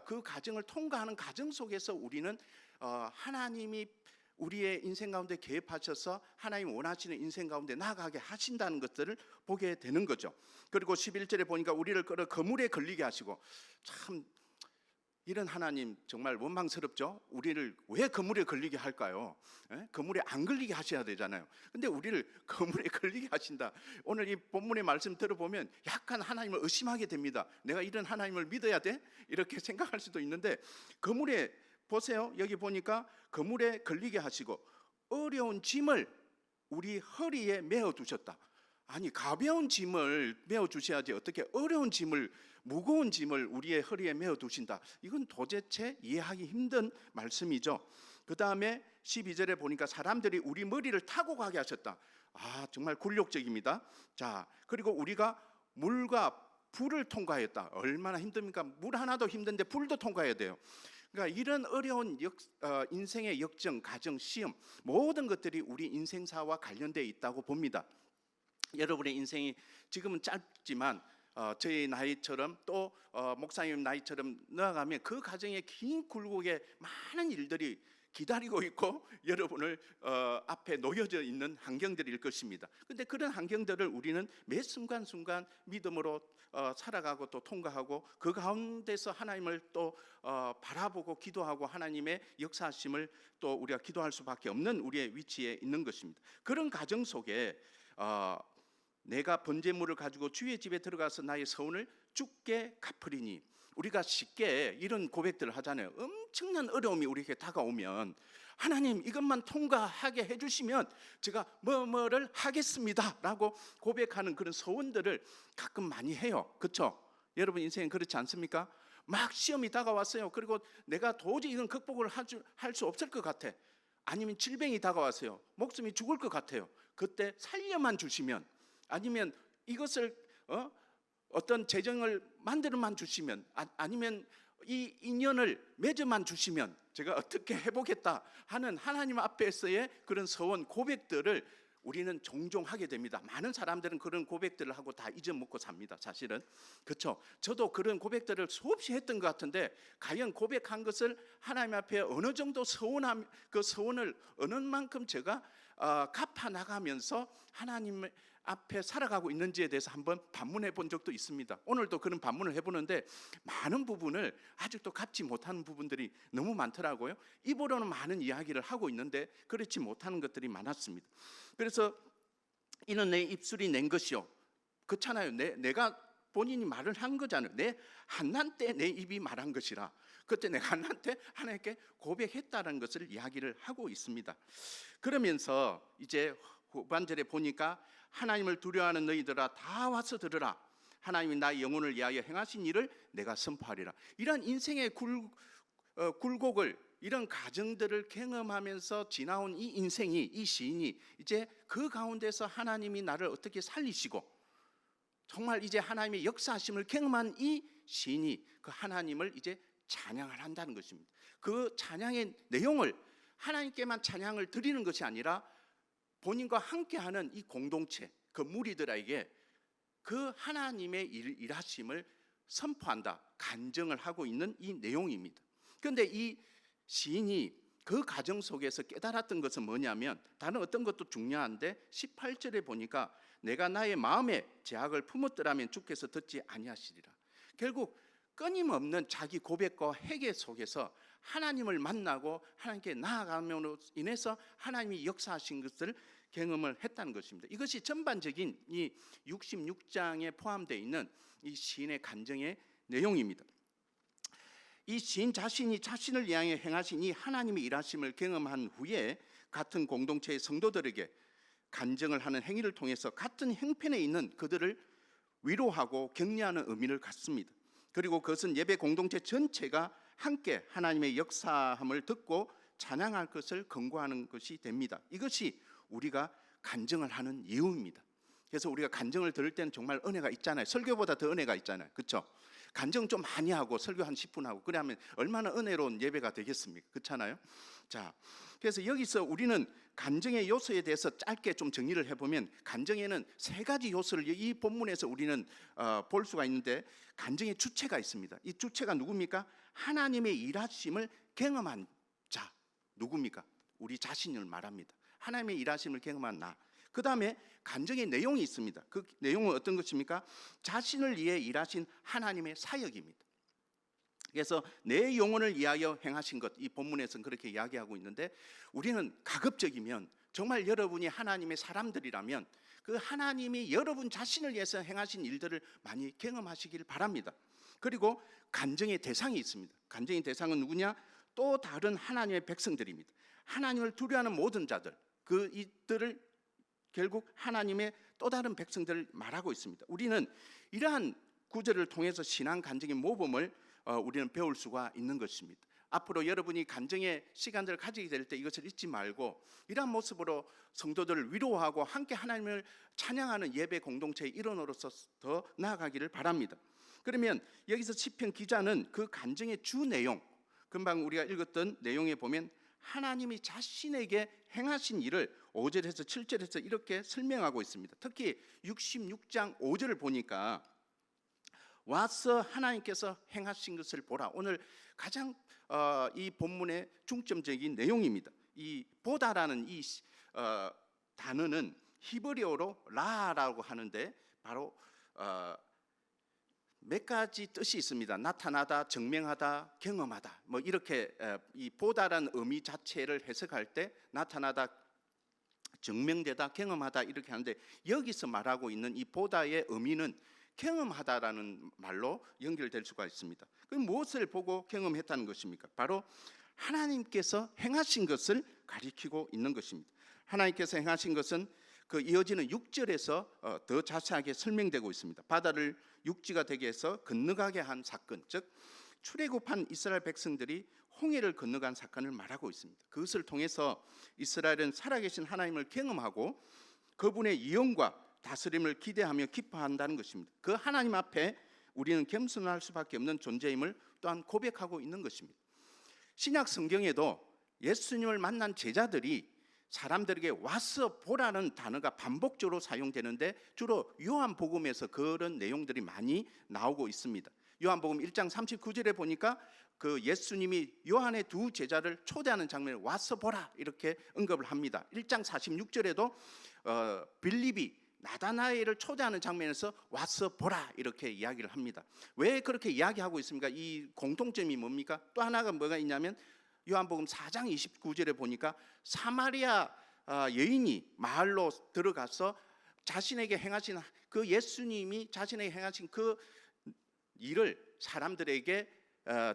그 과정을 통과하는 과정 속에서 우리는 하나님이 우리의 인생 가운데 개입하셔서 하나님 원하시는 인생 가운데 나아가게 하신다는 것들을 보게 되는 거죠. 그리고 11절에 보니까 우리를 끌어 그물에 걸리게 하시고, 참 이런 하나님 정말 원망스럽죠. 우리를 왜 그물에 걸리게 할까요? 그물에 안 걸리게 하셔야 되잖아요. 근데 우리를 그물에 걸리게 하신다. 오늘 이 본문의 말씀 들어보면 약간 하나님을 의심하게 됩니다. 내가 이런 하나님을 믿어야 돼? 이렇게 생각할 수도 있는데, 그물에 보세요. 여기 보니까 그물에 걸리게 하시고 어려운 짐을 우리 허리에 메어 두셨다. 아니, 가벼운 짐을 메어 주셔야지 어떻게 어려운 짐을, 무거운 짐을 우리의 허리에 메어 두신다. 이건 도대체 이해하기 힘든 말씀이죠. 그 다음에 12절에 보니까 사람들이 우리 머리를 타고 가게 하셨다. 아, 정말 굴욕적입니다. 자, 그리고 우리가 물과 불을 통과했다. 얼마나 힘듭니까? 물 하나도 힘든데 불도 통과해야 돼요. 그러니까 이런 어려운 인생의 역정, 가정, 시험, 모든 것들이 우리 인생사와 관련되어 있다고 봅니다. 여러분의 인생이 지금은 짧지만 저희 나이처럼 또 목사님 나이처럼 나아가면 그 가정에 긴 굴곡에 많은 일들이 기다리고 있고 여러분을 앞에 놓여져 있는 환경들일 것입니다. 그런데 그런 환경들을 우리는 매 순간순간 믿음으로 살아가고 또 통과하고 그 가운데서 하나님을 또 바라보고 기도하고 하나님의 역사하심을 또 우리가 기도할 수밖에 없는 우리의 위치에 있는 것입니다. 그런 가정 속에 내가 번제물을 가지고 주의 집에 들어가서 나의 서원을 주께 갚으리니, 우리가 쉽게 이런 고백들을 하잖아요. 엄청난 어려움이 우리에게 다가오면 하나님 이것만 통과하게 해주시면 제가 뭐뭐를 하겠습니다 라고 고백하는 그런 소원들을 가끔 많이 해요. 그렇죠? 여러분 인생은 그렇지 않습니까? 막 시험이 다가왔어요. 그리고 내가 도저히 이건 극복을 할 수 없을 것 같아. 아니면 질병이 다가왔어요. 목숨이 죽을 것 같아요. 그때 살려만 주시면, 아니면 이것을 어떤 재정을 만들어만 주시면, 아니면 이 인연을 맺어만 주시면 제가 어떻게 해보겠다 하는 하나님 앞에서의 그런 서원, 고백들을 우리는 종종 하게 됩니다. 많은 사람들은 그런 고백들을 하고 다 잊어먹고 삽니다. 사실은 그렇죠. 저도 그런 고백들을 수없이 했던 것 같은데, 과연 고백한 것을 하나님 앞에 어느 정도 그 서원을 어느 만큼 제가 갚아 나가면서 하나님 앞에 살아가고 있는지에 대해서 한번 반문해 본 적도 있습니다. 오늘도 그런 반문을 해보는데 많은 부분을 아직도 갚지 못하는 부분들이 너무 많더라고요. 입으로는 많은 이야기를 하고 있는데 그렇지 못하는 것들이 많았습니다. 그래서 이는 내 입술이 낸 것이요, 그렇잖아요. 내가 본인이 말을 한 거잖아요. 내 한난 때 내 입이 말한 것이라. 그때 내가 한난 때 하나님께 고백했다는 것을 이야기를 하고 있습니다. 그러면서 이제 후반절에 보니까 하나님을 두려워하는 너희들아 다 와서 들으라. 하나님이 나의 영혼을 위하여 행하신 일을 내가 선포하리라. 이런 인생의 굴곡을, 이런 가정들을 경험하면서 지나온 이 인생이, 이 시인이 이제 그 가운데서 하나님이 나를 어떻게 살리시고 정말 이제 하나님의 역사하심을 경험한 이 시인이 그 하나님을 이제 찬양을 한다는 것입니다. 그 찬양의 내용을 하나님께만 찬양을 드리는 것이 아니라 본인과 함께하는 이 공동체, 그 무리들에게 그 하나님의 일하심을 선포한다, 간증을 하고 있는 이 내용입니다. 그런데 이 시인이 그 과정 속에서 깨달았던 것은 뭐냐면, 다른 어떤 것도 중요한데 18절에 보니까 내가 나의 마음에 제약을 품었더라면 주께서 듣지 아니하시리라. 결국 끊임없는 자기 고백과 회개 속에서 하나님을 만나고 하나님께 나아감으로 인해서 하나님이 역사하신 것을 경험을 했다는 것입니다. 이것이 전반적인 이 66장에 포함되어 있는 이 시인의 간증의 내용입니다. 이 시인 자신이 자신을 위하여 행하신 이 하나님의 일하심을 경험한 후에 같은 공동체의 성도들에게 간증을 하는 행위를 통해서 같은 형편에 있는 그들을 위로하고 격려하는 의미를 갖습니다. 그리고 그것은 예배 공동체 전체가 함께 하나님의 역사함을 듣고 찬양할 것을 권고하는 것이 됩니다. 이것이 우리가 간증을 하는 이유입니다. 그래서 우리가 간증을 들을 때는 정말 은혜가 있잖아요. 설교보다 더 은혜가 있잖아요. 그렇죠? 간증 좀 많이 하고 설교 한 10분 하고 그러면 얼마나 은혜로운 예배가 되겠습니까? 그렇잖아요. 자, 그래서 여기서 우리는 간증의 요소에 대해서 짧게 좀 정리를 해보면, 간증에는 세 가지 요소를 이 본문에서 우리는 볼 수가 있는데, 간증의 주체가 있습니다. 이 주체가 누굽니까? 하나님의 일하심을 경험한 자. 누굽니까? 우리 자신을 말합니다. 하나님의 일하심을 경험한 나. 그 다음에 간증의 내용이 있습니다. 그 내용은 어떤 것입니까? 자신을 위해 일하신 하나님의 사역입니다. 그래서 내 영혼을 위하여 행하신 것, 이 본문에서는 그렇게 이야기하고 있는데, 우리는 가급적이면 정말 여러분이 하나님의 사람들이라면 그 하나님이 여러분 자신을 위해서 행하신 일들을 많이 경험하시길 바랍니다. 그리고 간증의 대상이 있습니다. 간증의 대상은 누구냐? 또 다른 하나님의 백성들입니다. 하나님을 두려워하는 모든 자들, 그 이들을 결국 하나님의 또 다른 백성들을 말하고 있습니다. 우리는 이러한 구절을 통해서 신앙 간증의 모범을 우리는 배울 수가 있는 것입니다. 앞으로 여러분이 간증의 시간들을 가지게 될 때 이것을 잊지 말고 이러한 모습으로 성도들을 위로하고 함께 하나님을 찬양하는 예배 공동체의 일원으로서 더 나아가기를 바랍니다. 그러면 여기서 시편 기자는 그 간증의 주 내용, 금방 우리가 읽었던 내용에 보면 하나님이 자신에게 행하신 일을 5절에서 7절에서 이렇게 설명하고 있습니다. 특히 66장 5절을 보니까 와서 하나님께서 행하신 것을 보라. 오늘 가장 이 본문의 중점적인 내용입니다. 이 보다라는 이 단어는 히브리어로 라라고 하는데 바로 몇 가지 뜻이 있습니다. 나타나다, 증명하다, 경험하다. 뭐 이렇게 이 보다라는 의미 자체를 해석할 때 나타나다, 증명되다, 경험하다 이렇게 하는데, 여기서 말하고 있는 이 보다의 의미는 경험하다라는 말로 연결될 수가 있습니다. 그럼 무엇을 보고 경험했다는 것입니까? 바로 하나님께서 행하신 것을 가리키고 있는 것입니다. 하나님께서 행하신 것은 그 이어지는 6절에서 더 자세하게 설명되고 있습니다. 바다를 육지가 되게 해서 건너가게 한 사건, 즉 출애굽한 이스라엘 백성들이 홍해를 건너간 사건을 말하고 있습니다. 그것을 통해서 이스라엘은 살아계신 하나님을 경험하고 그분의 영과 다스림을 기대하며 기뻐한다는 것입니다. 그 하나님 앞에 우리는 겸손할 수밖에 없는 존재임을 또한 고백하고 있는 것입니다. 신약 성경에도 예수님을 만난 제자들이 사람들에게 와서 보라는 단어가 반복적으로 사용되는데 주로 요한복음에서 그런 내용들이 많이 나오고 있습니다. 요한복음 1장 39절에 보니까 그 예수님이 요한의 두 제자를 초대하는 장면을 와서 보라 이렇게 언급을 합니다. 1장 46절에도 빌립이 나다나엘을 초대하는 장면에서 와서 보라 이렇게 이야기를 합니다. 왜 그렇게 이야기하고 있습니까? 이 공통점이 뭡니까? 또 하나가 뭐가 있냐면 요한복음 4장 29절에 보니까 사마리아 여인이 마을로 들어가서 자신에게 행하신 그 예수님이 자신에게 행하신 그 일을 사람들에게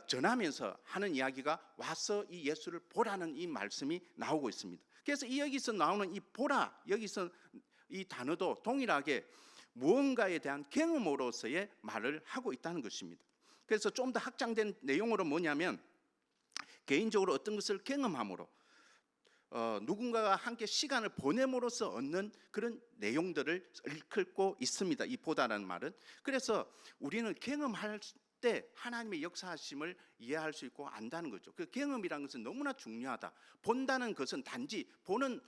전하면서 하는 이야기가 와서 이 예수를 보라는 이 말씀이 나오고 있습니다. 그래서 여기서 나오는 이 보라, 여기서 이 단어도 동일하게 무언가에 대한 경험으로서의 말을 하고 있다는 것입니다. 그래서 좀 더 확장된 내용으로 뭐냐면 개인적으로 어떤 것을 경험함으로 누군가가 함께 시간을 보냄으로써 얻는 그런 내용들을 일컫고 있습니다. 이 보다라는 말은. 그래서 우리는 경험할 그때 하나님의 역사하심을 이해할 수 있고 안다는 거죠. 그 경험이라는 것은 너무나 중요하다. 본다는 것은 단지 보는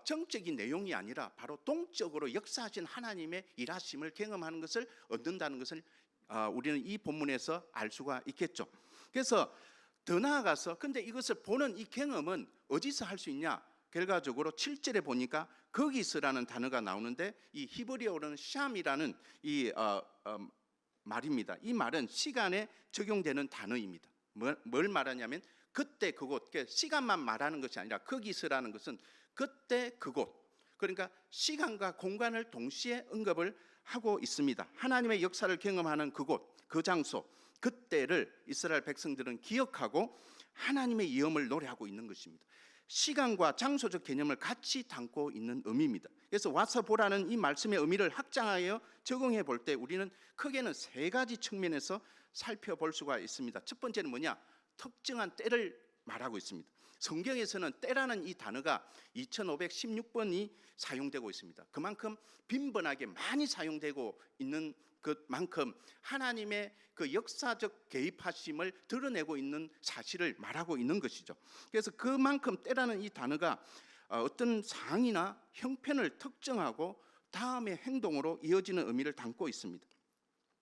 정적인 내용이 아니라 바로 동적으로 역사하신 하나님의 일하심을 경험하는 것을 얻는다는 것을 우리는 이 본문에서 알 수가 있겠죠. 그래서 더 나아가서 근데 이것을 보는 이 경험은 어디서 할 수 있냐? 결과적으로 7절에 보니까 거기서라는 단어가 나오는데 이 히브리어로는 샴이라는 이 말입니다. 이 말은 시간에 적용되는 단어입니다. 뭘 말하냐면 그때 그곳, 시간만 말하는 것이 아니라 거기서라는 것은 그때 그곳, 그러니까 시간과 공간을 동시에 언급을 하고 있습니다. 하나님의 역사를 경험하는 그곳, 그 장소, 그때를 이스라엘 백성들은 기억하고 하나님의 위엄을 노래하고 있는 것입니다. 시간과 장소적 개념을 같이 담고 있는 의미입니다. 그래서 와서 보라는 이 말씀의 의미를 확장하여 적용해 볼 때 우리는 크게는 세 가지 측면에서 살펴볼 수가 있습니다. 첫 번째는 뭐냐? 특정한 때를 말하고 있습니다. 성경에서는 때라는 이 단어가 2516번이 사용되고 있습니다. 그만큼 빈번하게 많이 사용되고 있는 그만큼 하나님의 그 역사적 개입하심을 드러내고 있는 사실을 말하고 있는 것이죠. 그래서 그만큼 때라는 이 단어가 어떤 상황이나 형편을 특정하고 다음의 행동으로 이어지는 의미를 담고 있습니다.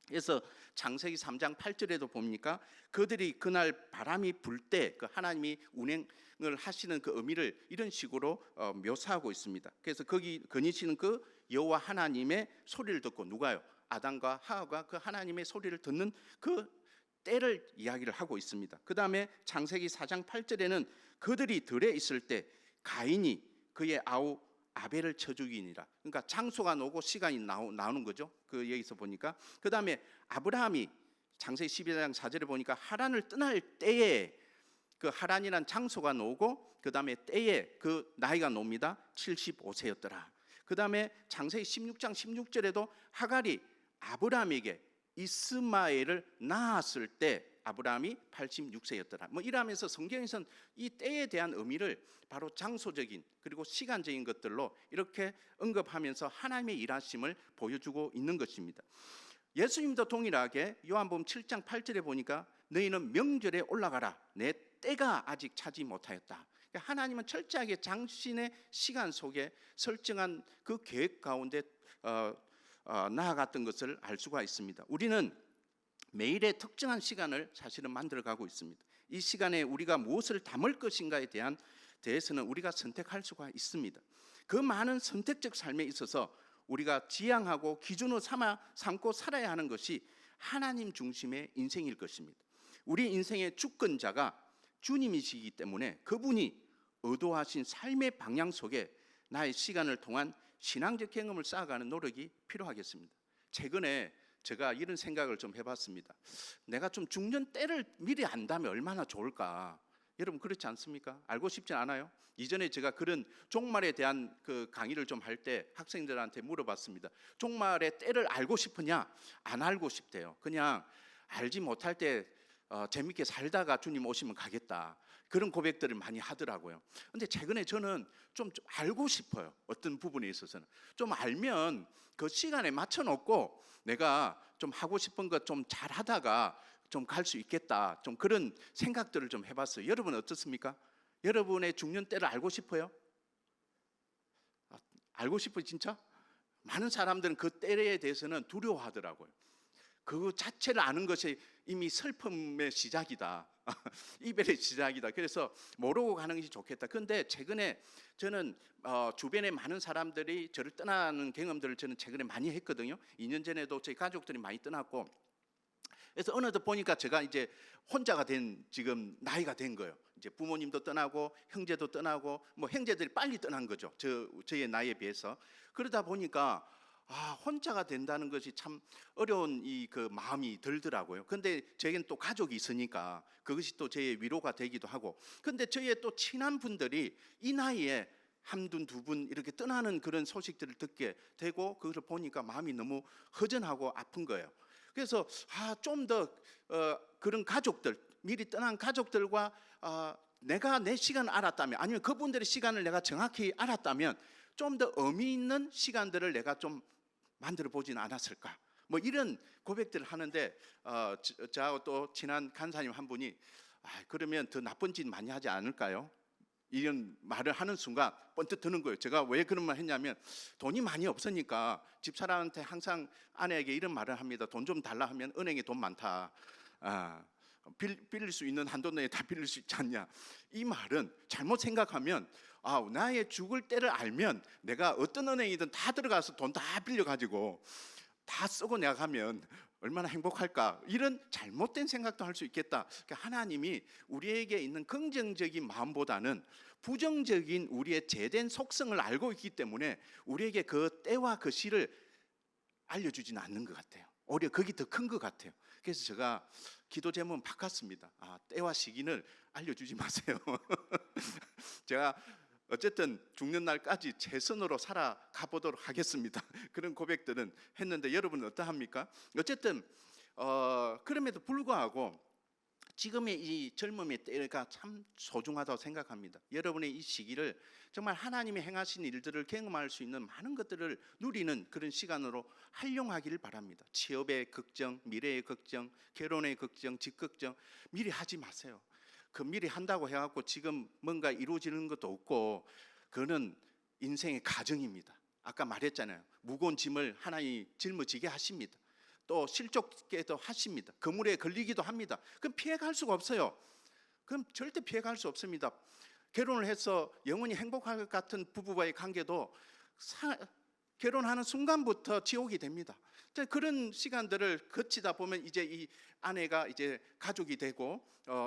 그래서 창세기 3장 8절에도 보니까 그들이 그날 바람이 불 때 그 하나님이 운행을 하시는 그 의미를 이런 식으로 묘사하고 있습니다. 그래서 거기 거니시는 그 여호와 하나님의 소리를 듣고 누가요? 아담과 하와가 그 하나님의 소리를 듣는 그 때를 이야기를 하고 있습니다. 그 다음에 창세기 4장 8절에는 그들이 들에 있을 때 가인이 그의 아우 아벨을 쳐 죽이니라. 그러니까 장소가 나오고 시간이 나오는 거죠. 그 여기서 보니까 그 다음에 아브라함이 창세기 12장 4절에 보니까 하란을 떠날 때에 그 하란이란 장소가 나오고 그 다음에 때에 그 나이가 나옵니다. 75세였더라. 그 다음에 창세기 16장 16절에도 하갈이 아브라함에게 이스마엘을 낳았을 때 아브라함이 86세였더라. 뭐 이러면서 성경에서는 이 때에 대한 의미를 바로 장소적인 그리고 시간적인 것들로 이렇게 언급하면서 하나님의 일하심을 보여주고 있는 것입니다. 예수님도 동일하게 요한복음 7장 8절에 보니까 너희는 명절에 올라가라. 내 때가 아직 차지 못하였다. 하나님은 철저하게 당신의 시간 속에 설정한 그 계획 가운데 나아갔던 것을 알 수가 있습니다. 우리는 매일의 특정한 시간을 사실은 만들어가고 있습니다. 이 시간에 우리가 무엇을 담을 것인가에 대해서는 우리가 선택할 수가 있습니다. 그 많은 선택적 삶에 있어서 우리가 지향하고 기준으로 삼고 살아야 하는 것이 하나님 중심의 인생일 것입니다. 우리 인생의 주권자가 주님이시기 때문에 그분이 의도하신 삶의 방향 속에 나의 시간을 통한 신앙적 경험을 쌓아가는 노력이 필요하겠습니다. 최근에 제가 이런 생각을 좀 해봤습니다. 내가 좀 죽는 때를 미리 안다면 얼마나 좋을까? 여러분 그렇지 않습니까? 알고 싶지 않아요? 이전에 제가 그런 종말에 대한 그 강의를 좀 할 때 학생들한테 물어봤습니다. 종말의 때를 알고 싶으냐? 안 알고 싶대요. 그냥 알지 못할 때 재밌게 살다가 주님 오시면 가겠다. 그런 고백들을 많이 하더라고요. 근데 최근에 저는 좀 알고 싶어요. 어떤 부분에 있어서는 좀 알면 그 시간에 맞춰 놓고 내가 좀 하고 싶은 것 좀 잘하다가 좀 갈 수 있겠다. 좀 그런 생각들을 좀 해봤어요. 여러분 어떻습니까? 여러분의 죽는 때를 알고 싶어요? 알고 싶어요, 진짜? 많은 사람들은 그 때에 대해서는 두려워하더라고요. 그 자체를 아는 것이 이미 슬픔의 시작이다. 이별의 시작이다. 그래서 모르고 가는 것이 좋겠다. 그런데 최근에 저는 주변에 많은 사람들이 저를 떠나는 경험들을 저는 최근에 많이 했거든요. 2년 전에도 저희 가족들이 많이 떠났고, 그래서 어느덧 보니까 제가 이제 혼자가 된 지금 나이가 된 거예요. 이제 부모님도 떠나고 형제도 떠나고 뭐 형제들이 빨리 떠난 거죠. 저의 나이에 비해서. 그러다 보니까 혼자가 된다는 것이 참 어려운 그 마음이 들더라고요. 근데 저에겐 또 가족이 있으니까 그것이 또 제 위로가 되기도 하고. 근데 저의 또 친한 분들이 이 나이에 한분 두 분 이렇게 떠나는 그런 소식들을 듣게 되고 그것을 보니까 마음이 너무 허전하고 아픈 거예요. 그래서 좀 더 그런 가족들, 미리 떠난 가족들과 내가 내 시간을 알았다면, 아니면 그분들의 시간을 내가 정확히 알았다면 좀 더 의미 있는 시간들을 내가 좀 만들어 보지는 않았을까? 뭐 이런 고백들을 하는데 저하고 또 친한 간사님 한 분이 그러면 더 나쁜 짓 많이 하지 않을까요? 이런 말을 하는 순간 번뜩 드는 거예요. 제가 왜 그런 말 했냐면 돈이 많이 없으니까 집사람한테 항상 아내에게 이런 말을 합니다. 돈 좀 달라 하면 은행에 돈 많다. 빌릴 수 있는 한도 내에 다 빌릴 수 있지 않냐. 이 말은 잘못 생각하면 나의 죽을 때를 알면 내가 어떤 은행이든 다 들어가서 돈 다 빌려가지고 다 쓰고 내가 가면 얼마나 행복할까, 이런 잘못된 생각도 할 수 있겠다. 그러니까 하나님이 우리에게 있는 긍정적인 마음보다는 부정적인 우리의 죄된 속성을 알고 있기 때문에 우리에게 그 때와 그 시를 알려주지는 않는 것 같아요. 오히려 그게 더 큰 것 같아요. 그래서 제가 기도 제목은 바꿨습니다. 때와 시기를 알려주지 마세요. 제가 어쨌든 죽는 날까지 최선으로 살아가 보도록 하겠습니다. 그런 고백들은 했는데 여러분은 어떠합니까? 어쨌든 그럼에도 불구하고 지금의 이 젊음의 때가 참 소중하다고 생각합니다. 여러분의 이 시기를 정말 하나님이 행하신 일들을 경험할 수 있는 많은 것들을 누리는 그런 시간으로 활용하기를 바랍니다. 취업의 걱정, 미래의 걱정, 결혼의 걱정, 집 걱정 미리 하지 마세요. 그 미리 한다고 해갖고 지금 뭔가 이루어지는 것도 없고, 그거는 인생의 가정입니다. 아까 말했잖아요. 무거운 짐을 하나님이 짊어지게 하십니다. 또 실족게도 하십니다. 그물에 걸리기도 합니다. 그럼 피해갈 수가 없어요. 그럼 절대 피해갈 수 없습니다. 결혼을 해서 영원히 행복할 것 같은 부부와의 관계도 결혼하는 순간부터 지옥이 됩니다. 그런 시간들을 거치다 보면 이제 이 아내가 이제 가족이 되고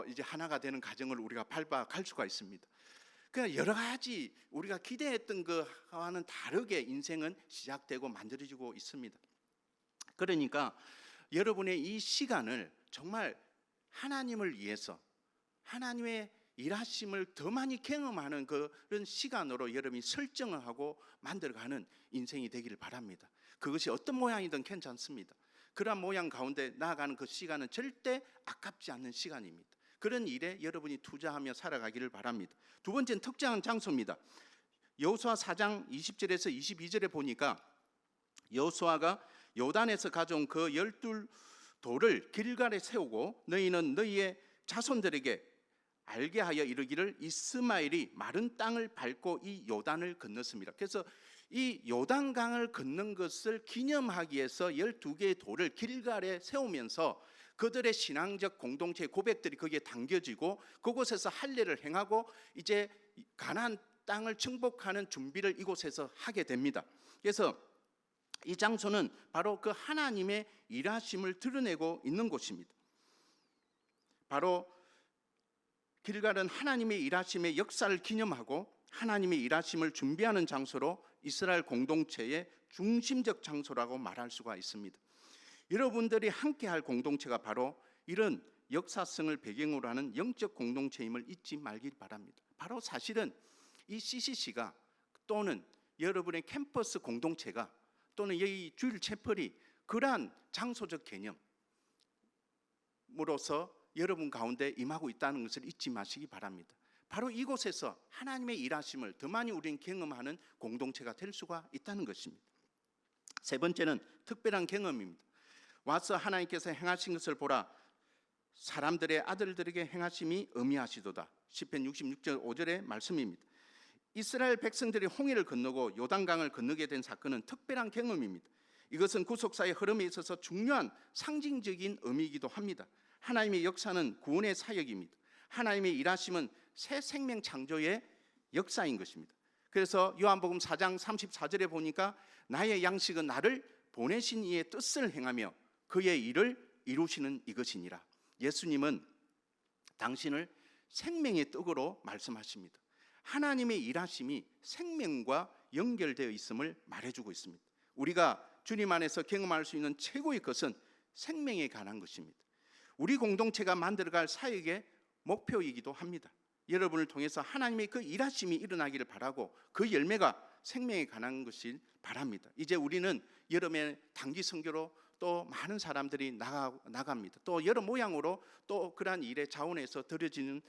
이제 하나가 되는 가정을 우리가 밟아갈 수가 있습니다. 그러니까 여러 가지 우리가 기대했던 것과는 다르게 인생은 시작되고 만들어지고 있습니다. 그러니까 여러분의 이 시간을 정말 하나님을 위해서 하나님의 일하심을 더 많이 경험하는 그런 시간으로 여러분이 설정을 하고 만들어가는 인생이 되기를 바랍니다. 그것이 어떤 모양이든 괜찮습니다. 그러한 모양 가운데 나아가는 그 시간은 절대 아깝지 않는 시간입니다. 그런 일에 여러분이 투자하며 살아가기를 바랍니다. 두 번째는 특정한 장소입니다. 여호수아 4장 20절에서 22절에 보니까 여호수아가 요단에서 가져온 그 12돌을 길갈에 세우고 너희는 너희의 자손들에게 알게 하여 이르기를 이스마엘이 마른 땅을 밟고 이 요단을 건넜습니다. 그래서 이 요단강을 건넌 것을 기념하기 위해서 12개의 돌을 길갈에 세우면서 그들의 신앙적 공동체의 고백들이 거기에 담겨지고 그곳에서 할례를 행하고 이제 가나안 땅을 정복하는 준비를 이곳에서 하게 됩니다. 그래서 이 장소는 바로 그 하나님의 일하심을 드러내고 있는 곳입니다. 바로 길갈은 하나님의 일하심의 역사를 기념하고 하나님의 일하심을 준비하는 장소로 이스라엘 공동체의 중심적 장소라고 말할 수가 있습니다. 여러분들이 함께할 공동체가 바로 이런 역사성을 배경으로 하는 영적 공동체임을 잊지 말길 바랍니다. 바로 사실은 이 CCC가 또는 여러분의 캠퍼스 공동체가 또는 이 주일 채플이 그러한 장소적 개념으로서 여러분 가운데 임하고 있다는 것을 잊지 마시기 바랍니다. 바로 이곳에서 하나님의 일하심을 더 많이 우리는 경험하는 공동체가 될 수가 있다는 것입니다. 세 번째는 특별한 경험입니다. 와서 하나님께서 행하신 것을 보라, 사람들의 아들들에게 행하심이 의미하시도다. 시편 66절 5절의 말씀입니다. 이스라엘 백성들이 홍해를 건너고 요단강을 건너게 된 사건은 특별한 경험입니다. 이것은 구속사의 흐름에 있어서 중요한 상징적인 의미이기도 합니다. 하나님의 역사는 구원의 사역입니다. 하나님의 일하심은 새 생명 창조의 역사인 것입니다. 그래서 요한복음 4장 34절에 보니까 나의 양식은 나를 보내신 이의 뜻을 행하며 그의 일을 이루시는 이것이니라. 예수님은 당신을 생명의 떡으로 말씀하십니다. 하나님의 일하심이 생명과 연결되어 있음을 말해주고 있습니다. 우리가 주님 안에서 경험할 수 있는 최고의 것은 생명에 관한 것입니다. 우리 공동체가 만들어갈 사역의 목표이기도 합니다. 여러분을 통해서 하나님의 그 일하심이 일어나기를 바라고 그 열매가 생명에 관한 것을 바랍니다. 이제 우리는 여름에 단기 선교로 또 많은 사람들이 나갑니다. 또 여러 모양으로 또 그러한 일의 자원에서 드려지는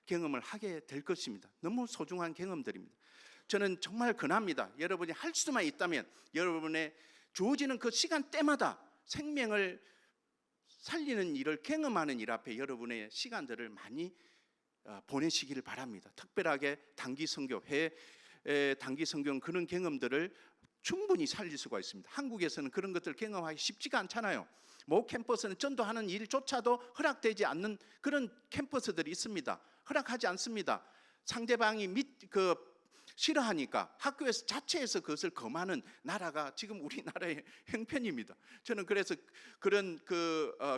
경험을 하게 될 것입니다. 너무 소중한 경험들입니다. 저는 정말 권합니다. 여러분이 할 수만 있다면 여러분의 주어지는 그 시간대마다 생명을 살리는 일을 경험하는 일 앞에 여러분의 시간들을 많이 보내시기를 바랍니다. 특별하게 단기 선교회, 단기 선교는 그런 경험들을 충분히 살릴 수가 있습니다. 한국에서는 그런 것들을 경험하기 쉽지가 않잖아요. 모 캠퍼스는 전도하는 일조차도 허락되지 않는 그런 캠퍼스들이 있습니다. 허락하지 않습니다. 상대방이 싫어하니까 학교에서 자체에서 그것을 금하는 나라가 지금 우리나라의 형편입니다. 저는 그래서 그런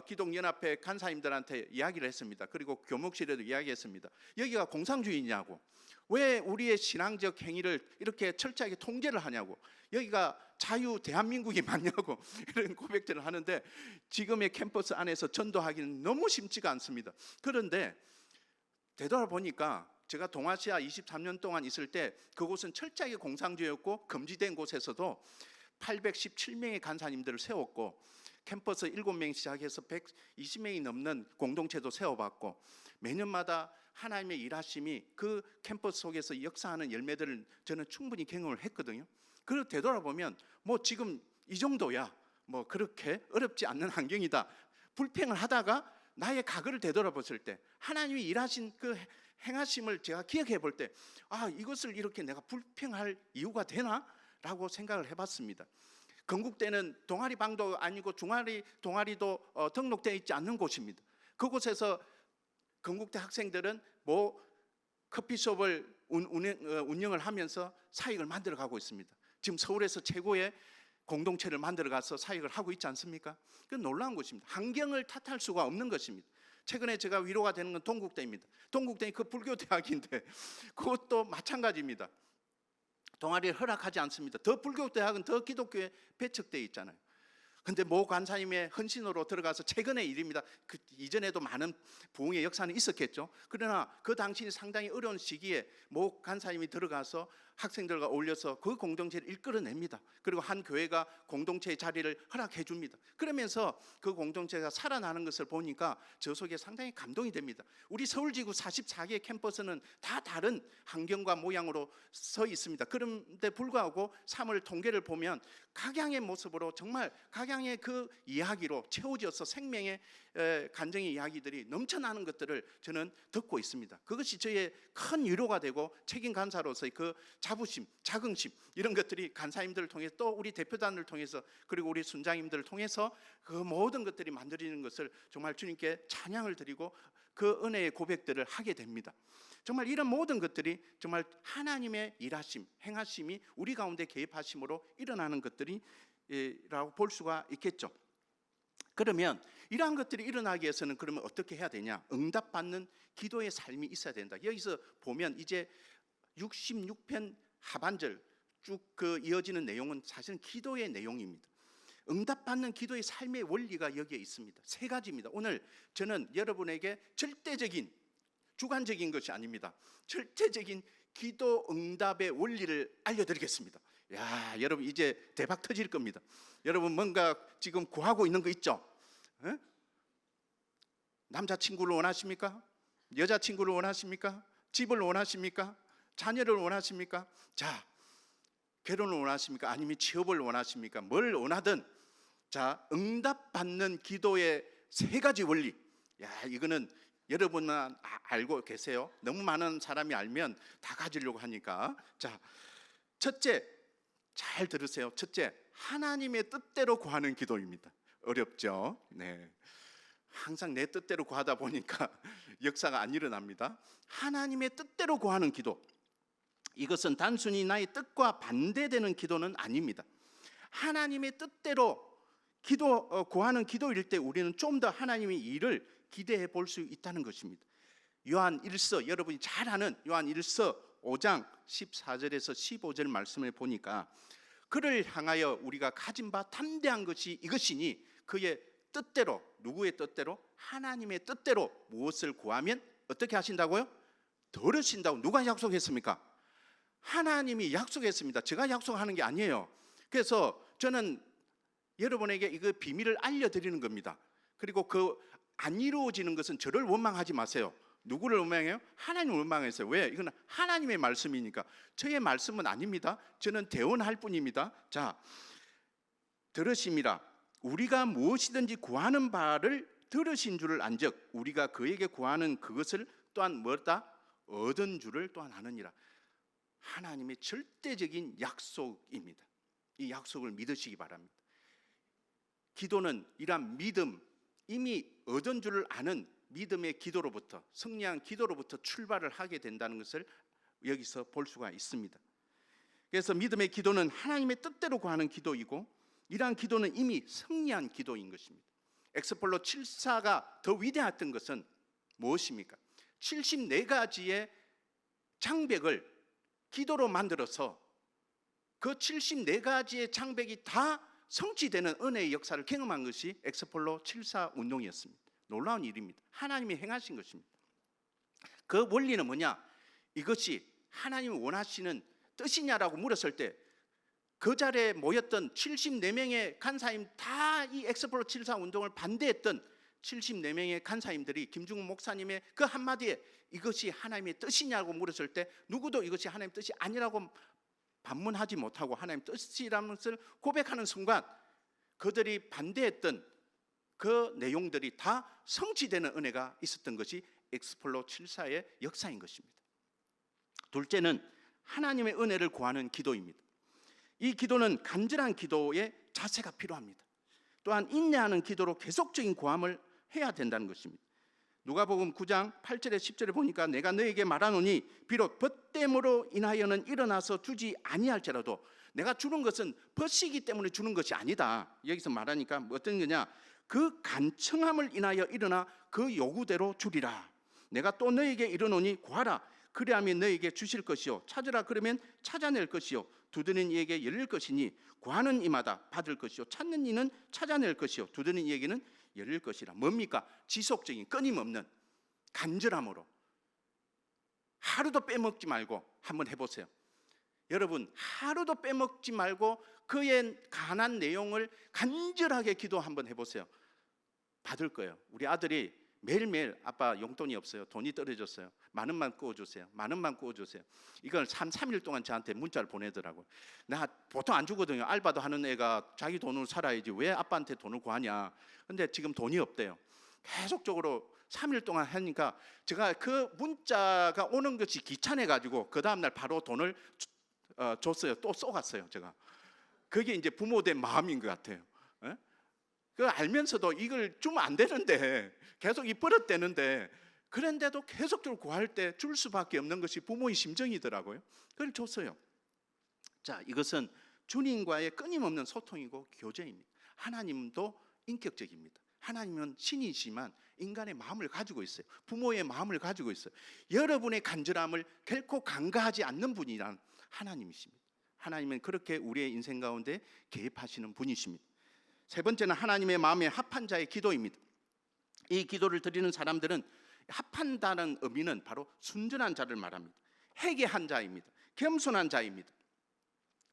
기독연합회 간사님들한테 이야기를 했습니다. 그리고 교목실에도 이야기했습니다. 여기가 공산주의냐고, 왜 우리의 신앙적 행위를 이렇게 철저하게 통제를 하냐고, 여기가 자유 대한민국이 맞냐고 이런 고백들을 하는데, 지금의 캠퍼스 안에서 전도하기는 너무 쉽지가 않습니다. 그런데 되돌아보니까 제가 동아시아 23년 동안 있을 때 그곳은 철저하게 공산주의였고 금지된 곳에서도 817명의 간사님들을 세웠고, 캠퍼스 7명 시작해서 120명이 넘는 공동체도 세워봤고, 매년마다 하나님의 일하심이 그 캠퍼스 속에서 역사하는 열매들을 저는 충분히 경험을 했거든요. 그리고 되돌아보면 뭐 지금 이 정도야 뭐 그렇게 어렵지 않는 환경이다. 불평을 하다가 나의 과거를 되돌아봤을 때 하나님이 일하신 그 행하심을 제가 기억해 볼 때, 이것을 이렇게 내가 불평할 이유가 되나? 라고 생각을 해봤습니다. 건국대는 동아리 방도 아니고 동아리도 등록되어 있지 않는 곳입니다. 그곳에서 건국대 학생들은 뭐 커피숍을 운영을 하면서 사익을 만들어가고 있습니다. 지금 서울에서 최고의 공동체를 만들어가서 사역을 하고 있지 않습니까? 그건 놀라운 것입니다. 환경을 탓할 수가 없는 것입니다. 최근에 제가 위로가 되는 건 동국대입니다. 동국대는 그 불교 대학인데 그것도 마찬가지입니다. 동아리를 허락하지 않습니다. 더 불교 대학은 더 기독교에 배척되어 있잖아요. 근데 모 간사님의 헌신으로 들어가서 최근의 일입니다. 그 이전에도 많은 부흥의 역사는 있었겠죠. 그러나 그 당시 상당히 어려운 시기에 모 간사님이 들어가서 학생들과 어울려서 그 공동체를 이끌어냅니다. 그리고 한 교회가 공동체의 자리를 허락해 줍니다. 그러면서 그 공동체가 살아나는 것을 보니까 저 속에 상당히 감동이 됩니다. 우리 서울지구 44개 캠퍼스는 다 다른 환경과 모양으로 서 있습니다. 그런데 불구하고 3월 통계를 보면 각양의 모습으로 정말 각양의 그 이야기로 채워져서 생명의 간증의 이야기들이 넘쳐나는 것들을 저는 듣고 있습니다. 그것이 저의 큰 위로가 되고 책임 간사로서의 그 자부심, 자긍심 이런 것들이 간사님들을 통해서 또 우리 대표단을 통해서 그리고 우리 순장님들을 통해서 그 모든 것들이 만들어지는 것을 정말 주님께 찬양을 드리고 그 은혜의 고백들을 하게 됩니다. 정말 이런 모든 것들이 정말 하나님의 일하심, 행하심이 우리 가운데 개입하심으로 일어나는 것들이라고 볼 수가 있겠죠. 그러면 이러한 것들이 일어나기 위해서는 그러면 어떻게 해야 되냐? 응답받는 기도의 삶이 있어야 된다. 여기서 보면 이제 66편 하반절 쭉 그 이어지는 내용은 사실은 기도의 내용입니다. 응답받는 기도의 삶의 원리가 여기에 있습니다. 세 가지입니다. 오늘 저는 여러분에게 절대적인 주관적인 것이 아닙니다. 절대적인 기도 응답의 원리를 알려드리겠습니다. 야, 여러분 이제 대박 터질 겁니다. 여러분 뭔가 지금 구하고 있는 거 있죠? 에? 남자친구를 원하십니까? 여자친구를 원하십니까? 집을 원하십니까? 자녀를 원하십니까? 자, 결혼을 원하십니까? 아니면 취업을 원하십니까? 뭘 원하든 자, 응답받는 기도의 세 가지 원리. 야, 이거는 여러분만 알고 계세요. 너무 많은 사람이 알면 다 가지려고 하니까. 자, 첫째, 잘 들으세요. 첫째, 하나님의 뜻대로 구하는 기도입니다. 어렵죠? 네. 항상 내 뜻대로 구하다 보니까 역사가 안 일어납니다. 하나님의 뜻대로 구하는 기도. 이것은 단순히 나의 뜻과 반대되는 기도는 아닙니다. 하나님의 뜻대로 구하는 기도일 때 우리는 좀 더 하나님의 일을 기대해 볼 수 있다는 것입니다. 요한 1서, 여러분이 잘 아는 요한 1서 5장 14절에서 15절 말씀을 보니까 그를 향하여 우리가 가진 바 담대한 것이 이것이니 그의 뜻대로, 누구의 뜻대로? 하나님의 뜻대로 무엇을 구하면 어떻게 하신다고요? 들으신다고. 누가 약속했습니까? 하나님이 약속했습니다. 제가 약속하는 게 아니에요. 그래서 저는 여러분에게 이거 비밀을 알려드리는 겁니다. 그리고 그 안 이루어지는 것은 저를 원망하지 마세요. 누구를 원망해요? 하나님을 원망했어요. 왜? 이건 하나님의 말씀이니까. 저의 말씀은 아닙니다. 저는 대언할 뿐입니다. 자, 들으심이라 우리가 무엇이든지 구하는 바를 들으신 줄을 안즉 우리가 그에게 구하는 그것을 또한 뭐다? 얻은 줄을 또한 아느니라. 하나님의 절대적인 약속입니다. 이 약속을 믿으시기 바랍니다. 기도는 이러한 믿음, 이미 얻은 줄을 아는 믿음의 기도로부터, 승리한 기도로부터 출발을 하게 된다는 것을 여기서 볼 수가 있습니다. 그래서 믿음의 기도는 하나님의 뜻대로 구하는 기도이고, 이러한 기도는 이미 승리한 기도인 것입니다. 엑스폴로 74가 더 위대했던 것은 무엇입니까? 74가지의 장벽을 기도로 만들어서 그 74가지의 장벽이 다 성취되는 은혜의 역사를 경험한 것이 엑스폴로 74 운동이었습니다. 놀라운 일입니다. 하나님이 행하신 것입니다. 그 원리는 뭐냐? 이것이 하나님이 원하시는 뜻이냐라고 물었을 때 그 자리에 모였던 74명의 간사님, 다 이 엑스폴로 74 운동을 반대했던 74명의 간사님들이 김중훈 목사님의 그 한마디에 이것이 하나님의 뜻이냐고 물었을 때 누구도 이것이 하나님의 뜻이 아니라고 반문하지 못하고 하나님의 뜻이라는 것을 고백하는 순간 그들이 반대했던 그 내용들이 다 성취되는 은혜가 있었던 것이 엑스폴로 74의 역사인 것입니다. 둘째는 하나님의 은혜를 구하는 기도입니다. 이 기도는 간절한 기도의 자세가 필요합니다. 또한 인내하는 기도로 계속적인 구함을 해야 된다는 것입니다. 누가복음 9장 8절에 10절에 보니까 내가 너에게 말하노니 비록 벗됨으로 인하여는 일어나서 주지 아니할지라도, 내가 주는 것은 벗이기 때문에 주는 것이 아니다. 여기서 말하니까 어떤 거냐? 그 간청함을 인하여 일어나 그 요구대로 주리라. 내가 또 너에게 이르노니 구하라 그리하면 너에게 주실 것이요 찾으라 그러면 찾아낼 것이요 두드리는 이에게 열릴 것이니 구하는 이마다 받을 것이요 찾는 이는 찾아낼 것이요 두드리는 이에게는 열릴 것이라. 뭡니까? 지속적인 끊임없는 간절함으로 하루도 빼먹지 말고 한번 해보세요. 여러분, 하루도 빼먹지 말고 그의 간한 내용을 간절하게 기도 한번 해보세요. 받을 거예요. 우리 아들이 매일매일 아빠 용돈이 없어요. 돈이 떨어졌어요. 만 원만 구워주세요. 만 원만 구워주세요. 이걸 3일 동안 저한테 문자를 보내더라고요. 나 보통 안 주거든요. 알바도 하는 애가 자기 돈으로 살아야지 왜 아빠한테 돈을 구하냐. 근데 지금 돈이 없대요. 계속적으로 3일 동안 하니까 제가 그 문자가 오는 것이 귀찮아가지고 그 다음날 바로 돈을 줬어요. 또 쏘갔어요. 제가. 그게 이제 부모된 마음인 것 같아요. 에? 그 알면서도 이걸 주면 안 되는데 계속 이 버릇되는데 그런데도 계속적으로 구할 때 줄 수밖에 없는 것이 부모의 심정이더라고요. 그걸 줬어요. 자, 이것은 주님과의 끊임없는 소통이고 교제입니다. 하나님도 인격적입니다. 하나님은 신이시지만 인간의 마음을 가지고 있어요. 부모의 마음을 가지고 있어요. 여러분의 간절함을 결코 간과하지 않는 분이란 하나님이십니다. 하나님은 그렇게 우리의 인생 가운데 개입하시는 분이십니다. 세 번째는 하나님의 마음에 합한 자의 기도입니다. 이 기도를 드리는 사람들은 합한다는 의미는 바로 순전한 자를 말합니다. 회개한 자입니다. 겸손한 자입니다.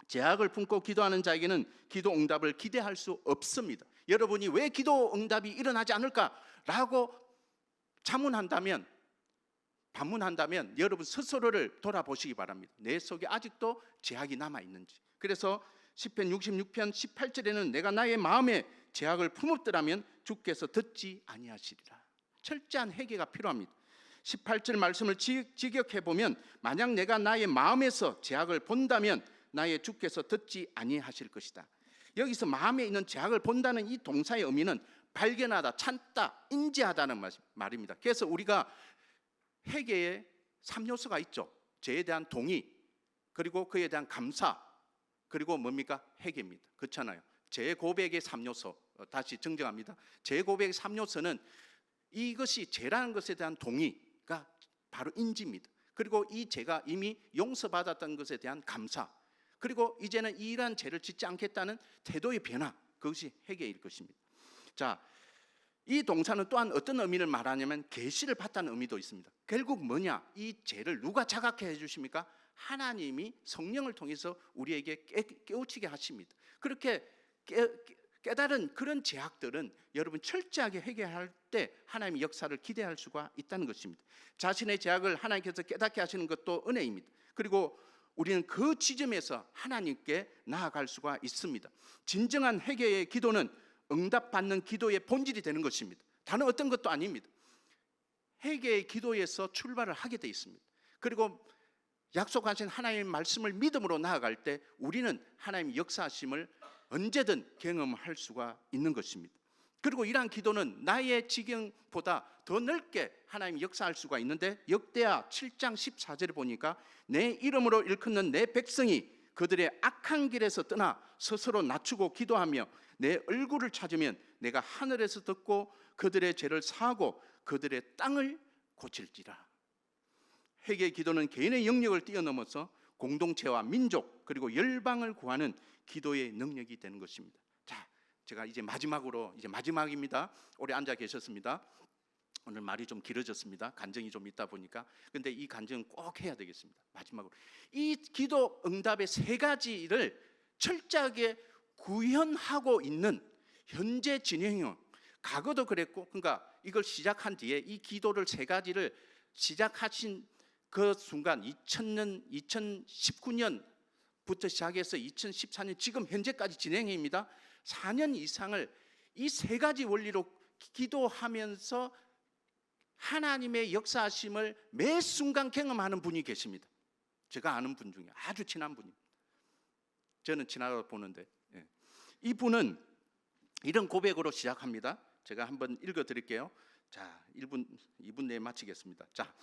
제약을 품고 기도하는 자에게는 기도 응답을 기대할 수 없습니다. 여러분이 왜 기도 응답이 일어나지 않을까라고 반문한다면 여러분 스스로를 돌아보시기 바랍니다. 내 속에 아직도 제약이 남아 있는지. 그래서 시편 66편 18절에는 내가 나의 마음에 제약을 품었더라면 주께서 듣지 아니하시리라. 철저한 회개가 필요합니다. 18절 말씀을 직역해 보면 만약 내가 나의 마음에서 제약을 본다면 나의 주께서 듣지 아니하실 것이다. 여기서 마음에 있는 제약을 본다는 이 동사의 의미는 발견하다, 찾다, 인지하다는 말입니다. 그래서 우리가 회개에 3요소가 있죠. 죄에 대한 동의, 그리고 그에 대한 감사, 그리고 뭡니까? 회개입니다. 그렇잖아요. 제 고백의 3요소, 다시 정정합니다. 제 고백의 3요소는 이것이 죄라는 것에 대한 동의가 바로 인지입니다. 그리고 이 죄가 이미 용서받았던 것에 대한 감사, 그리고 이제는 이러한 죄를 짓지 않겠다는 태도의 변화, 그것이 회개일 것입니다. 자, 이 동사는 또한 어떤 의미를 말하냐면 계시를 받다는 의미도 있습니다. 결국 뭐냐? 이 죄를 누가 자각해 해주십니까? 하나님이 성령을 통해서 우리에게 깨우치게 하십니다. 그렇게 깨달은 그런 제약들은 여러분 철저하게 회개할 때 하나님의 역사를 기대할 수가 있다는 것입니다. 자신의 제약을 하나님께서 깨닫게 하시는 것도 은혜입니다. 그리고 우리는 그 지점에서 하나님께 나아갈 수가 있습니다. 진정한 회개의 기도는 응답받는 기도의 본질이 되는 것입니다. 다른 어떤 것도 아닙니다. 회개의 기도에서 출발을 하게 돼 있습니다. 그리고 약속하신 하나님의 말씀을 믿음으로 나아갈 때 우리는 하나님의 역사하심을 언제든 경험할 수가 있는 것입니다. 그리고 이러한 기도는 나의 지경보다 더 넓게 하나님이 역사할 수가 있는데, 역대하 7장 14절에 보니까 내 이름으로 일컫는 내 백성이 그들의 악한 길에서 떠나 스스로 낮추고 기도하며 내 얼굴을 찾으면 내가 하늘에서 듣고 그들의 죄를 사하고 그들의 땅을 고칠지라. 회개의 기도는 개인의 영역을 뛰어넘어서 공동체와 민족 그리고 열방을 구하는 기도의 능력이 되는 것입니다. 자, 제가 이제 마지막입니다. 오래 앉아 계셨습니다. 오늘 말이 좀 길어졌습니다. 간증이 좀 있다 보니까. 근데 이 간증은 꼭 해야 되겠습니다. 마지막으로 이 기도 응답의 세 가지를 철저하게 구현하고 있는 현재 진행형, 과거도 그랬고, 그러니까 이걸 시작한 뒤에 이 기도를 세 가지를 시작하신 그 순간 2000년, 2019년부터 시작해서 2014년 지금 현재까지 진행입니다. 4년 이상을 이 세 가지 원리로 기도하면서 하나님의 역사하심을 매 순간 경험하는 분이 계십니다. 제가 아는 분 중에 아주 친한 분입니다. 저는 친하다고 보는데, 이분은 이런 고백으로 시작합니다. 제가 한번 읽어드릴게요. 자, 2분 내에 마치겠습니다. 자,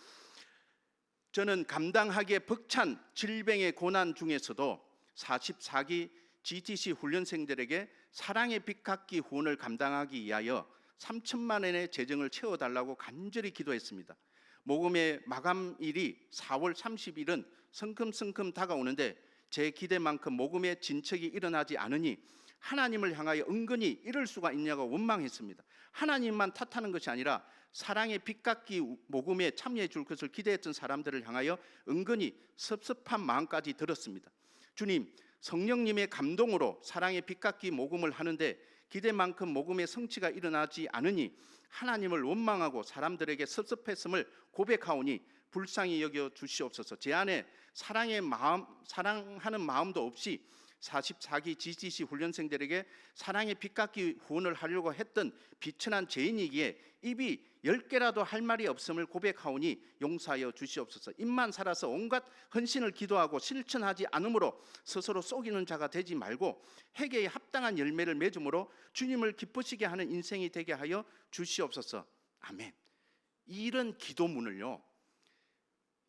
저는 감당하기에 벅찬 질병의 고난 중에서도 44기 GTC 훈련생들에게 사랑의 빛깎이 후원을 감당하기 위하여 3천만 원의 재정을 채워달라고 간절히 기도했습니다. 모금의 마감일이 4월 30일은 성큼성큼 다가오는데 제 기대만큼 모금의 진척이 일어나지 않으니 하나님을 향하여 은근히 이럴 수가 있냐고 원망했습니다. 하나님만 탓하는 것이 아니라 사랑의 빛깎이 모금에 참여해 줄 것을 기대했던 사람들을 향하여 은근히 섭섭한 마음까지 들었습니다. 주님, 성령님의 감동으로 사랑의 빛깎이 모금을 하는데 기대만큼 모금의 성취가 일어나지 않으니 하나님을 원망하고 사람들에게 섭섭했음을 고백하오니 불쌍히 여겨 주시옵소서. 제 안에 사랑하는 마음도 없이 44기 GTC 훈련생들에게 사랑의 빛깎이 후원을 하려고 했던 비천한 죄인이기에 입이 10개라도 할 말이 없음을 고백하오니 용서하여 주시옵소서. 입만 살아서 온갖 헌신을 기도하고 실천하지 않으므로 스스로 속이는 자가 되지 말고 회개에 합당한 열매를 맺음으로 주님을 기쁘시게 하는 인생이 되게 하여 주시옵소서. 아멘. 이런 기도문을요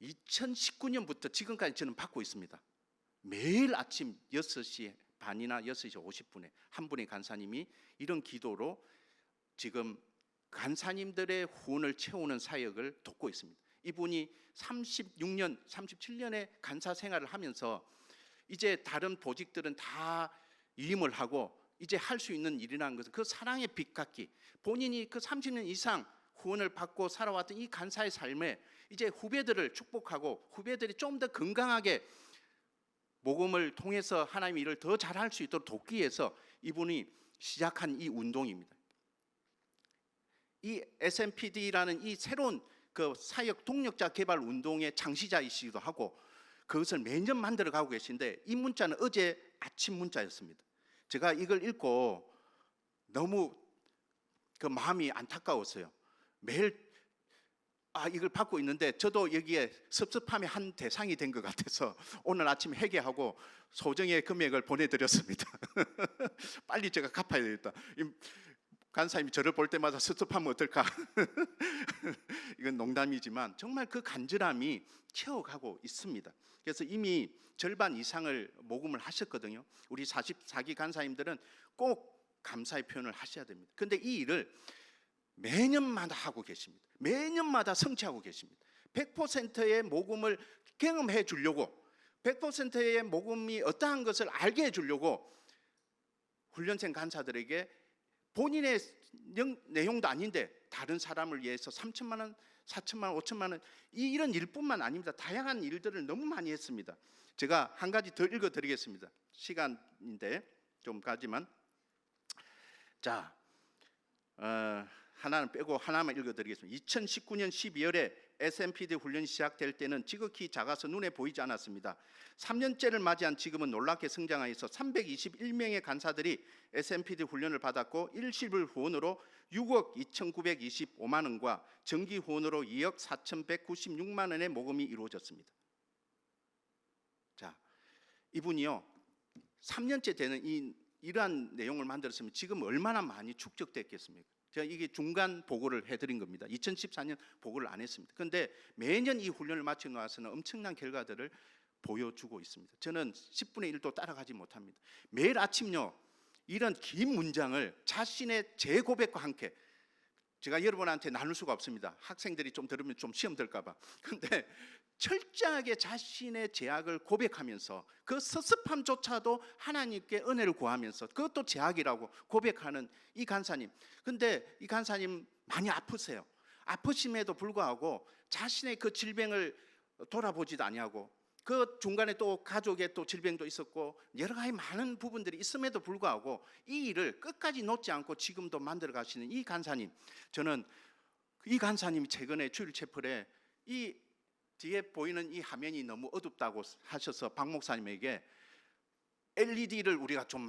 2019년부터 지금까지 저는 받고 있습니다. 매일 아침 6시 반이나 6시 50분에 한 분의 간사님이 이런 기도로 지금 간사님들의 후원을 채우는 사역을 돕고 있습니다. 이분이 36년, 37년의 간사 생활을 하면서 이제 다른 보직들은 다 위임을 하고 이제 할 수 있는 일이라는 것은 그 사랑의 빛깎이, 본인이 그 30년 이상 후원을 받고 살아왔던 이 간사의 삶에 이제 후배들을 축복하고 후배들이 좀 더 건강하게 모금을 통해서 하나님의 일을 더 잘할 수 있도록 돕기 위해서 이분이 시작한 이 운동입니다. 이 SMPD라는 이 새로운 그 사역 동력자 개발 운동의 창시자이시기도 하고 그것을 매년 만들어가고 계신데 이 문자는 어제 아침 문자였습니다. 제가 이걸 읽고 너무 그 마음이 안타까웠어요. 매일 이걸 받고 있는데 저도 여기에 섭섭함의 한 대상이 된 것 같아서 오늘 아침 회개하고 소정의 금액을 보내드렸습니다. 빨리 제가 갚아야 되겠다. 간사님이 저를 볼 때마다 섭섭하면 어떨까? 이건 농담이지만 정말 그 간절함이 채워가고 있습니다. 그래서 이미 절반 이상을 모금을 하셨거든요. 우리 44기 간사님들은 꼭 감사의 표현을 하셔야 됩니다. 그런데 이 일을 매년마다 하고 계십니다. 매년마다 성취하고 계십니다. 100%의 모금을 경험해 주려고 100%의 모금이 어떠한 것을 알게 해 주려고 훈련생 간사들에게 본인의 내용도 아닌데 다른 사람을 위해서 3천만 원, 4천만 원, 5천만 원 이런 일뿐만 아닙니다. 다양한 일들을 너무 많이 했습니다. 제가 한 가지 더 읽어드리겠습니다. 시간인데 좀 가지만 자 하나는 빼고 하나만 읽어드리겠습니다. 2019년 12월에 SMPD 훈련이 시작될 때는 지극히 작아서 눈에 보이지 않았습니다. 3년째를 맞이한 지금은 놀랍게 성장하여서 321명의 간사들이 SMPD 훈련을 받았고 일시불 후원으로 6억 2,925만 원과 정기 후원으로 2억 4,196만 원의 모금이 이루어졌습니다. 자, 이분이요 3년째 되는 이러한 내용을 만들었으면 지금 얼마나 많이 축적됐겠습니까? 제가 이게 중간 보고를 해드린 겁니다. 2014년 보고를 안 했습니다. 그런데 매년 이 훈련을 마치고 나서는 엄청난 결과들을 보여주고 있습니다. 저는 10분의 1도 따라가지 못합니다. 매일 아침요 이런 긴 문장을 자신의 재고백과 함께 제가 여러분한테 나눌 수가 없습니다. 학생들이 좀 들으면 좀 시험 들까 봐. 근데 철저하게 자신의 죄악을 고백하면서 그 섭섭함조차도 하나님께 은혜를 구하면서 그것도 죄악이라고 고백하는 이 간사님. 근데 이 간사님 많이 아프세요. 아프심에도 불구하고 자신의 그 질병을 돌아보지도 아니하고 그 중간에 또 가족의 또 질병도 있었고 여러 가지 많은 부분들이 있음에도 불구하고 이 일을 끝까지 놓지 않고 지금도 만들어 가시는 이 간사님, 저는 이 간사님이 최근에 주일 채플에 이 뒤에 보이는 이 화면이 너무 어둡다고 하셔서 박 목사님에게 LED를 우리가 좀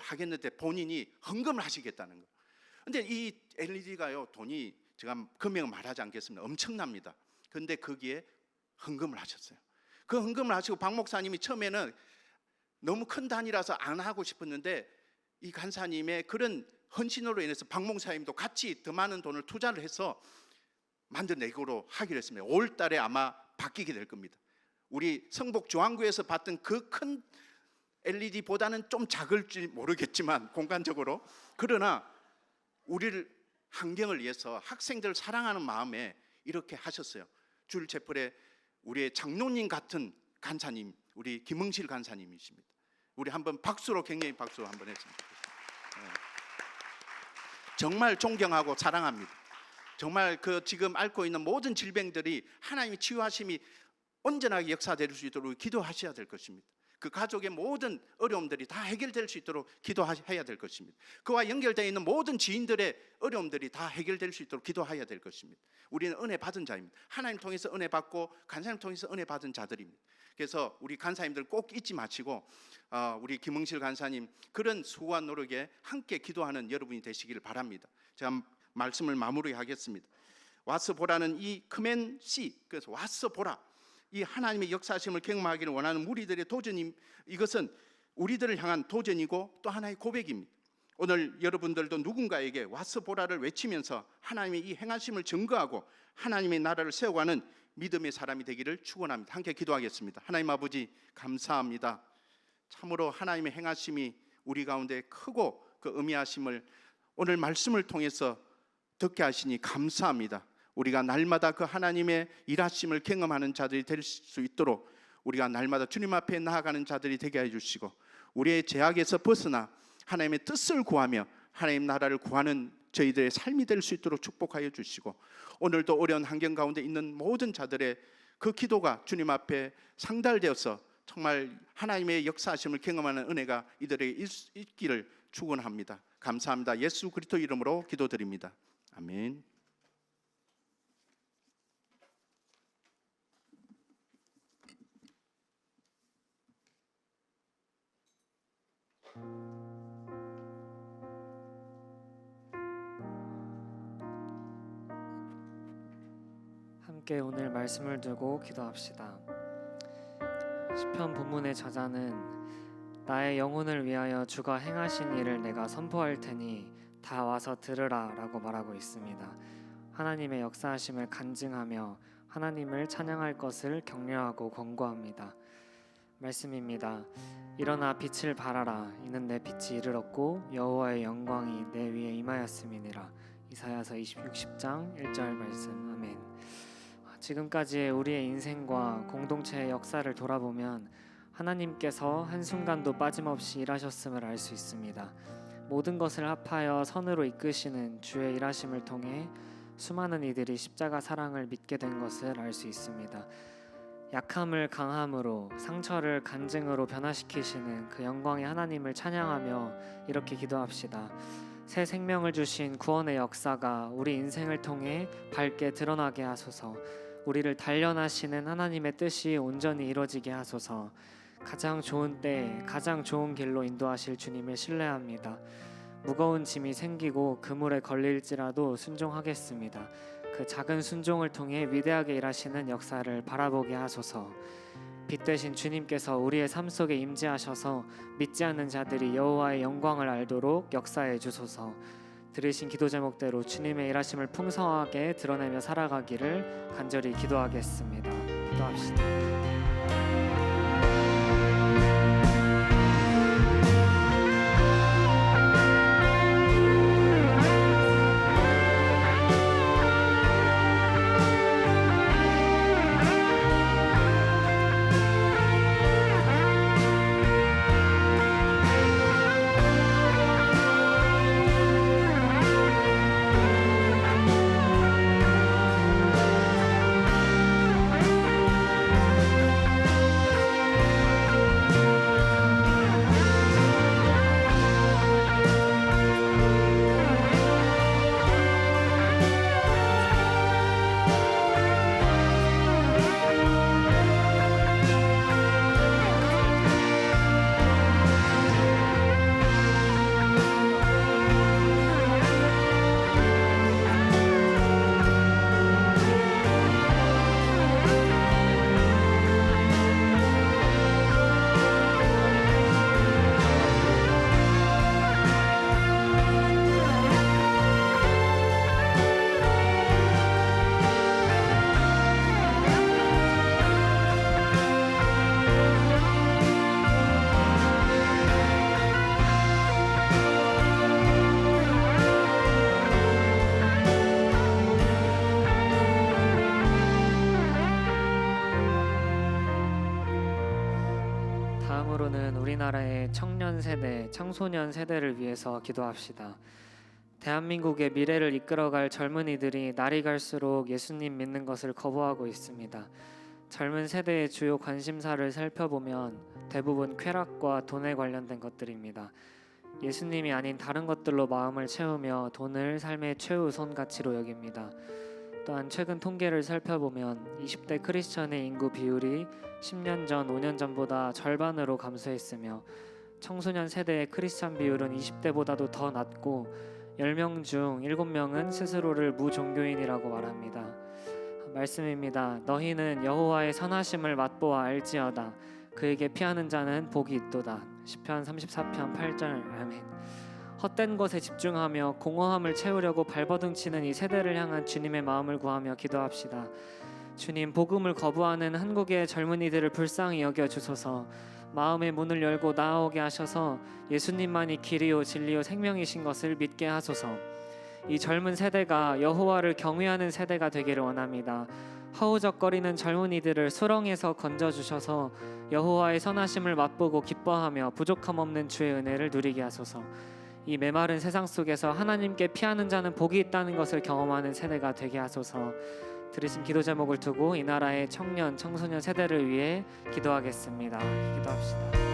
하겠는데 본인이 헌금을 하시겠다는 거. 근데 이 LED가요 돈이 제가 금액을 말하지 않겠습니다. 엄청납니다. 근데 거기에 헌금을 하셨어요. 그 헌금을 하시고 박 목사님이 처음에는 너무 큰 단위라서 안 하고 싶었는데 이 간사님의 그런 헌신으로 인해서 박 목사님도 같이 더 많은 돈을 투자를 해서 만들어내기로 하기로 했습니다. 5월 달에 아마 바뀌게 될 겁니다. 우리 성북 중앙구에서 봤던 그 큰 LED보다는 좀 작을지 모르겠지만 공간적으로, 그러나 우리를 환경을 위해서 학생들을 사랑하는 마음에 이렇게 하셨어요. 주일 채플에 우리의 장로님 같은 간사님, 우리 김흥실 간사님이십니다. 우리 한번 박수로 격려의 박수 한번 했으면 좋겠습니다. 네. 정말 존경하고 사랑합니다. 정말 그 지금 앓고 있는 모든 질병들이 하나님의 치유하심이 온전하게 역사될 수 있도록 기도하셔야 될 것입니다. 그 가족의 모든 어려움들이 다 해결될 수 있도록 기도해야 될 것입니다. 그와 연결되어 있는 모든 지인들의 어려움들이 다 해결될 수 있도록 기도해야 될 것입니다. 우리는 은혜 받은 자입니다. 하나님 통해서 은혜 받고 간사님 통해서 은혜 받은 자들입니다. 그래서 우리 간사님들 꼭 잊지 마시고 우리 김흥실 간사님 그런 수고한 노력에 함께 기도하는 여러분이 되시기를 바랍니다. 제가 말씀을 마무리하겠습니다. 와서 보라는 이 커맨 C, 그래서 와서 보라, 이 하나님의 역사심을 경험하기를 원하는 무리들의 도전임, 이것은 우리들을 향한 도전이고 또 하나의 고백입니다. 오늘 여러분들도 누군가에게 와서 보라를 외치면서 하나님의 이 행하심을 증거하고 하나님의 나라를 세워가는 믿음의 사람이 되기를 축원합니다. 함께 기도하겠습니다. 하나님 아버지 감사합니다. 참으로 하나님의 행하심이 우리 가운데 크고 그 의미하심을 오늘 말씀을 통해서 듣게 하시니 감사합니다. 우리가 날마다 그 하나님의 일하심을 경험하는 자들이 될 수 있도록 우리가 날마다 주님 앞에 나아가는 자들이 되게 해주시고 우리의 죄악에서 벗어나 하나님의 뜻을 구하며 하나님 나라를 구하는 저희들의 삶이 될 수 있도록 축복하여 주시고 오늘도 어려운 환경 가운데 있는 모든 자들의 그 기도가 주님 앞에 상달되어서 정말 하나님의 역사하심을 경험하는 은혜가 이들에게 있기를 축원합니다. 감사합니다. 예수 그리스도 이름으로 기도드립니다. 아멘. 함께 오늘 말씀을 두고 기도합시다. 시편 본문의 저자는 나의 영혼을 위하여 주가 행하신 일을 내가 선포할 테니 다 와서 들으라 라고 말하고 있습니다. 하나님의 역사하심을 간증하며 하나님을 찬양할 것을 격려하고 권고합니다. 말씀입니다. 일어나 빛을 발하라. 이는 내 빛이 이르렀고 여호와의 영광이 내 위에 임하였음이니라. 이사야서 60장 1절 말씀. 아멘. 지금까지의 우리의 인생과 공동체의 역사를 돌아보면 하나님께서 한순간도 빠짐없이 일하셨음을 알 수 있습니다. 모든 것을 합하여 선으로 이끄시는 주의 일하심을 통해 수많은 이들이 십자가 사랑을 믿게 된 것을 알 수 있습니다. 약함을 강함으로, 상처를 간증으로 변화시키시는 그 영광의 하나님을 찬양하며 이렇게 기도합시다. 새 생명을 주신 구원의 역사가 우리 인생을 통해 밝게 드러나게 하소서. 우리를 단련하시는 하나님의 뜻이 온전히 이루어지게 하소서. 가장 좋은 때에 가장 좋은 길로 인도하실 주님을 신뢰합니다. 무거운 짐이 생기고 그물에 걸릴지라도 순종하겠습니다. 그 작은 순종을 통해 위대하게 일하시는 역사를 바라보게 하소서. 빛 되신 주님께서 우리의 삶 속에 임재하셔서 믿지 않는 자들이 여호와의 영광을 알도록 역사해 주소서. 들으신 기도 제목대로 주님의 일하심을 풍성하게 드러내며 살아가기를 간절히 기도하겠습니다. 기도합시다. 다음으로는 우리나라의 청년 세대, 청소년 세대를 위해서 기도합시다. 대한민국의 미래를 이끌어갈 젊은이들이 날이 갈수록 예수님 믿는 것을 거부하고 있습니다. 젊은 세대의 주요 관심사를 살펴보면 대부분 쾌락과 돈에 관련된 것들입니다. 예수님이 아닌 다른 것들로 마음을 채우며 돈을 삶의 최우선 가치로 여깁니다. 또한 최근 통계를 살펴보면 20대 크리스천의 인구 비율이 10년 전, 5년 전보다 절반으로 감소했으며 청소년 세대의 크리스천 비율은 20대보다도 더 낮고 10명 중 7명은 스스로를 무종교인이라고 말합니다. 말씀입니다. 너희는 여호와의 선하심을 맛보아 알지어다. 그에게 피하는 자는 복이 있도다. 시편 34편 8절. 아멘. 헛된 것에 집중하며 공허함을 채우려고 발버둥치는 이 세대를 향한 주님의 마음을 구하며 기도합시다. 주님, 복음을 거부하는 한국의 젊은이들을 불쌍히 여겨 주소서. 마음의 문을 열고 나아오게 하셔서 예수님만이 길이요 진리요 생명이신 것을 믿게 하소서. 이 젊은 세대가 여호와를 경외하는 세대가 되기를 원합니다. 허우적거리는 젊은이들을 수렁에서 건져주셔서 여호와의 선하심을 맛보고 기뻐하며 부족함 없는 주의 은혜를 누리게 하소서. 이 메마른 세상 속에서 하나님께 피하는 자는 복이 있다는 것을 경험하는 세대가 되게 하소서. 들으신 기도 제목을 두고 이 나라의 청년, 청소년 세대를 위해 기도하겠습니다. 기도합시다.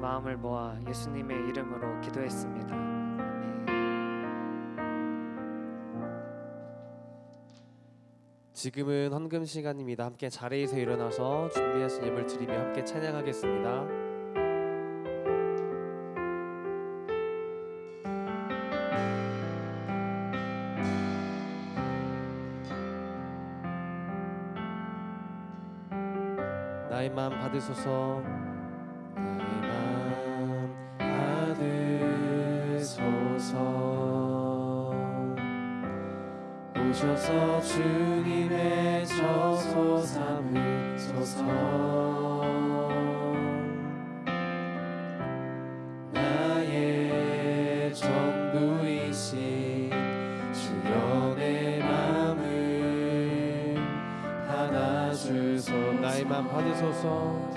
마음을 모아 예수님의 이름으로 기도했습니다. 지금은 헌금 시간입니다. 함께 자리에서 일어나서 준비하신 예물 드리며 함께 찬양하겠습니다. 나의 마음 받으소서. 나의 마음 받으소서. 오셔서 주님의 저소 삼으소서. 나의 전부이신 주여 내 맘을 받아주소서. 나의 맘 받으소서.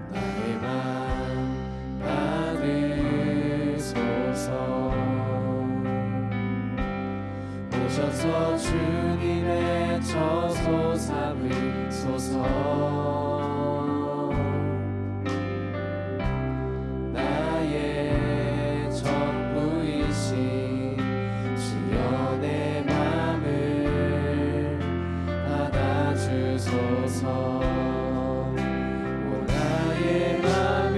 나의 맘 받으소서. 오셔서 주님의 저소 삼으소서. 나의 전부이신 주여 내 맘을 받아주소서. 오 나의 맘을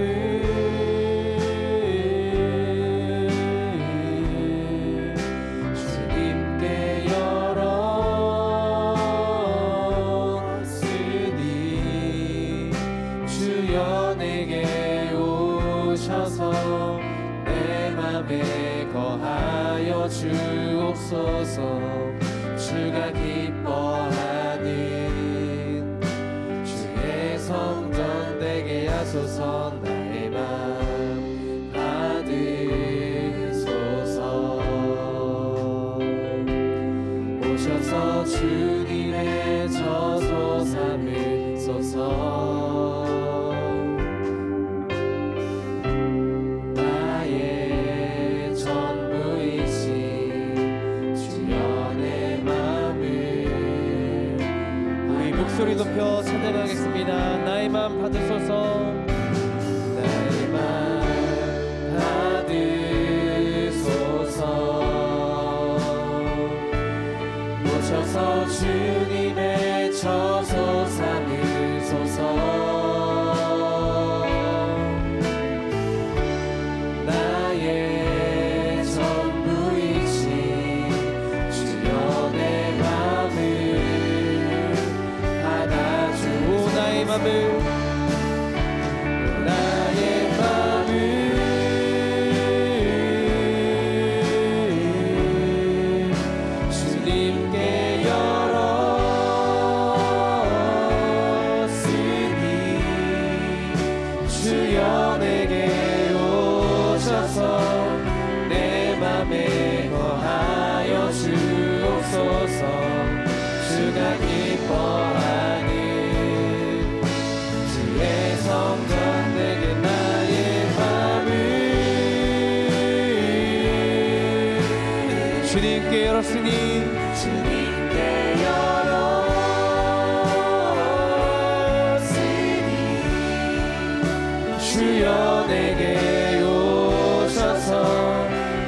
주님께 열었으니 주여 내게 오셔서 내 맘에 거하여 주옵소서. 주가 기뻐하는 주의 성전 되게 하소서. 나의 맘 받으소서. 오셔서 주님의 저소 삼으소서. 나의 전부이신 주여 내 맘을 우리 목소리 높여 찬양하겠습니다. 나의 맘 받으소서. 나의 맘 받으소서. 오셔서 주님의 저소 삼으소서. 나의 전부이신 주여 내 맘을 받아주소서. 나의 맘을 나의 맘을 주님께 열었으니 주여 내게 오셔서 내 맘에 거하여 주옵소서. 주가 기뻐하는 주의 성전 되게 나의 맘을 주님께 열었으니 주님께 열었으니 주여 내게 오셔서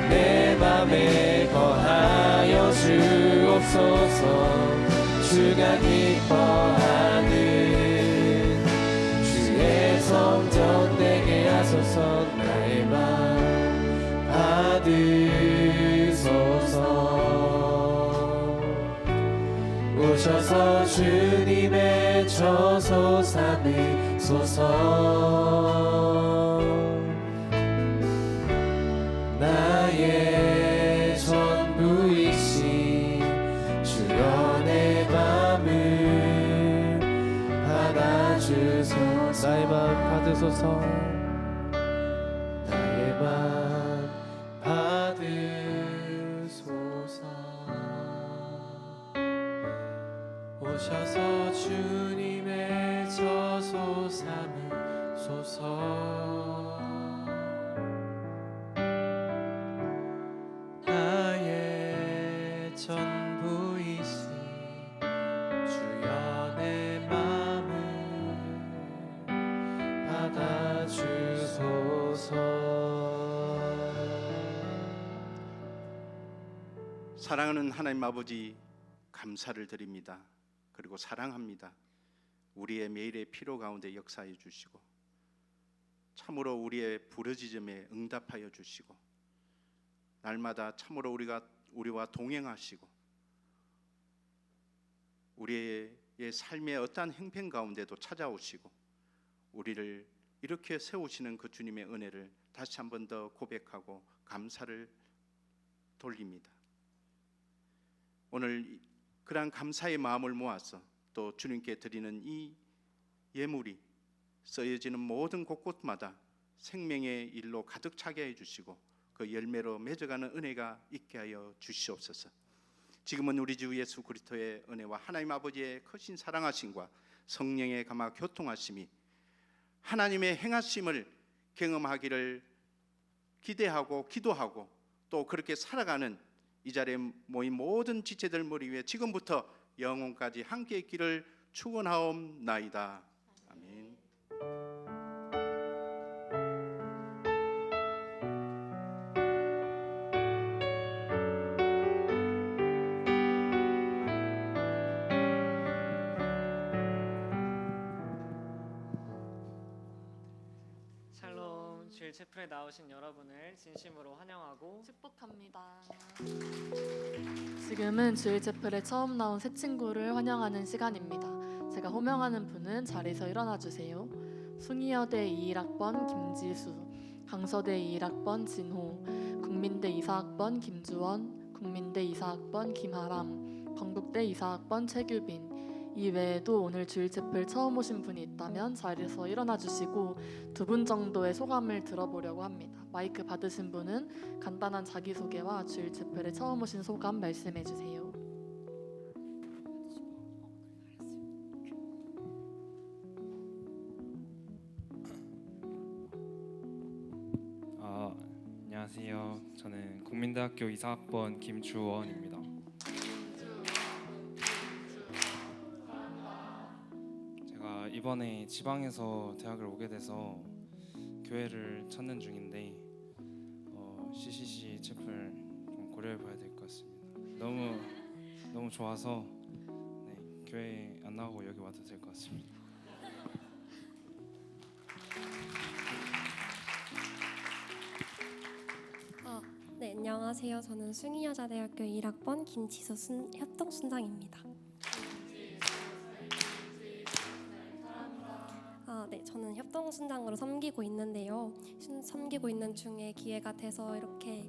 내 맘에 거하여 주옵소서. 주가 기뻐하는 주의 성전 되게 하소서. 나의 맘 받으소서. 오셔서 주님의 저소 삼으소서. 나의 전부이신 주여 내 맘을 받아주소서. 나의 맘 받으소서. 나의 맘 받으소서. 오셔서 주님의 저소 삼으소서. 나의 전부이신 주여 내 맘을 받아주 사랑하는 하나님 아버지, 감사를 드립니다. 그리고 사랑합니다. 우리의 매일의 필요 가운데 역사해 주시고 참으로 우리의 부르짖음에 응답하여 주시고 날마다 참으로 우리와 동행하시고 우리의 삶의 어떠한 행편 가운데도 찾아오시고 우리를 이렇게 세우시는 그 주님의 은혜를 다시 한 번 더 고백하고 감사를 돌립니다. 오늘 그러한 감사의 마음을 모아서 또 주님께 드리는 이 예물이 쓰여지는 모든 곳곳마다 생명의 일로 가득 차게 해주시고 그 열매로 맺어가는 은혜가 있게 하여 주시옵소서. 지금은 우리 주 예수 그리스도의 은혜와 하나님 아버지의 크신 사랑하심과 성령의 감화 교통하심이 하나님의 행하심을 경험하기를 기대하고 기도하고 또 그렇게 살아가는 이 자리에 모인 모든 지체들 머리 위에 지금부터 영원까지 함께 있기를 축원하옵나이다. 아멘. 샬롬, 주일 채플에 나오신 여러분을 진심으로 환영하고 축복합니다. 지금은 주일 채플에 처음 나온 새 친구를 환영하는 시간입니다. 제가 호명하는 분은 자리에서 일어나 주세요. 숭이여대 21학번 김지수, 강서대 21학번 진호, 국민대 24학번 김주원, 국민대 24학번 김하람, 건국대 24학번 최규빈. 이 외에도 오늘 주일 채플 처음 오신 분이 있다면 자리에서 일어나 주시고 두 분 정도의 소감을 들어보려고 합니다. 마이크 받으신 분은 간단한 자기소개와 주일 채플에 처음 오신 소감 말씀해 주세요. 안녕하세요. 저는 국민대학교 24학번 김주원입니다. 제가 이번에 지방에서 대학을 오게 돼서 교회를 찾는 중인데 CCC 채플 좀 고려해봐야 될 것 같습니다. 너무 좋아서 교회 안 나가고 여기 와도 될 것 같습니다. 네, 안녕하세요. 저는 숭이여자대학교 1학번 김지수 협동순장입니다. 네, 저는 협동순장으로 섬기고 있는데요. 섬기고 있는 중에 기회가 돼서 이렇게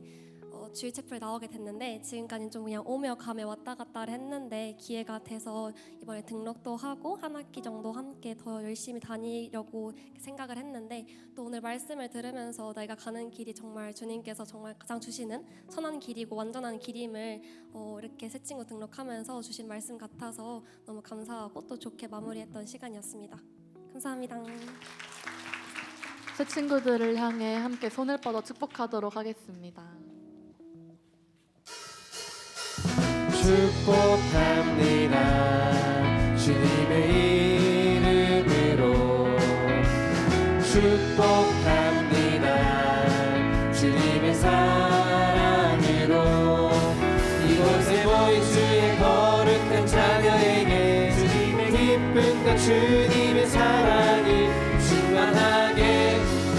주일 채플 나오게 됐는데 지금까지는 좀 그냥 오며 가며 왔다 갔다를 했는데 기회가 돼서 이번에 등록도 하고 한 학기 정도 함께 더 열심히 다니려고 생각을 했는데 또 오늘 말씀을 들으면서 내가 가는 길이 정말 주님께서 정말 가장 주시는 선한 길이고 완전한 길임을 이렇게 새 친구 등록하면서 주신 말씀 같아서 너무 감사하고 또 좋게 마무리했던 시간이었습니다. 감사합니다. 새 친구들을 향해 함께 손을 뻗어 축복하도록 하겠습니다. 축복합니다. 주님의 이름으로 축복합니다. 주님의 사랑으로 이곳에 모인 주의 거룩한 자녀에게 주님의 기쁨과 주님의 사랑이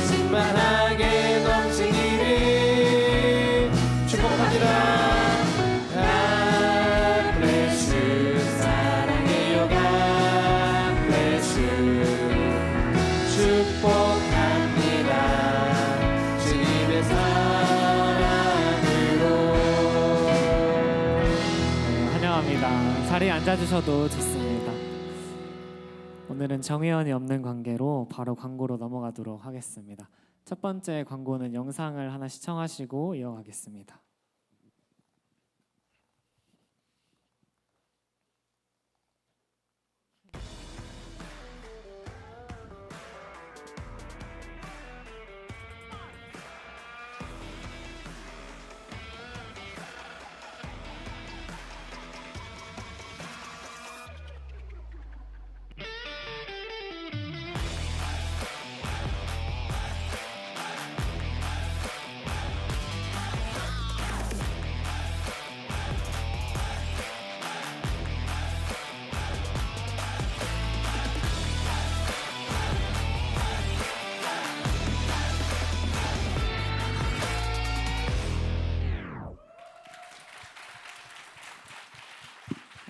충만하게 넘치기를 축복합니다. 축복합니다. 주님의 사랑으로. 환영합니다. 자리에 앉아주셔도 좋습니다. 오늘은 정회원이 없는 관계로 바로 광고로 넘어가도록 하겠습니다. 첫 번째 광고는 영상을 하나 시청하시고 이어가겠습니다.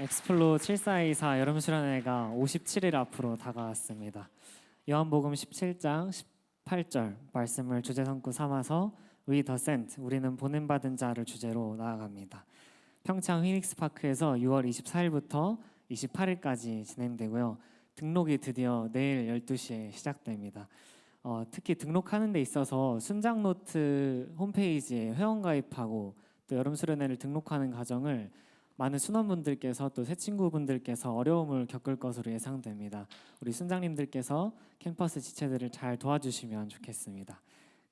엑스플로 7424 여름 수련회가 57일 앞으로 다가왔습니다. 요한복음 17장 18절 말씀을 주제 삼고 삼아서 We the Sent, 우리는 보냄받은 자를 주제로 나아갑니다. 평창 휘닉스파크에서 6월 24일부터 28일까지 진행되고요. 등록이 드디어 내일 12시에 시작됩니다. 특히 등록하는 데 있어서 순장노트 홈페이지에 회원가입하고 또 여름 수련회를 등록하는 과정을 많은 순원분들께서 또 새 친구분들께서 어려움을 겪을 것으로 예상됩니다. 우리 순장님들께서 캠퍼스 지체들을 잘 도와주시면 좋겠습니다.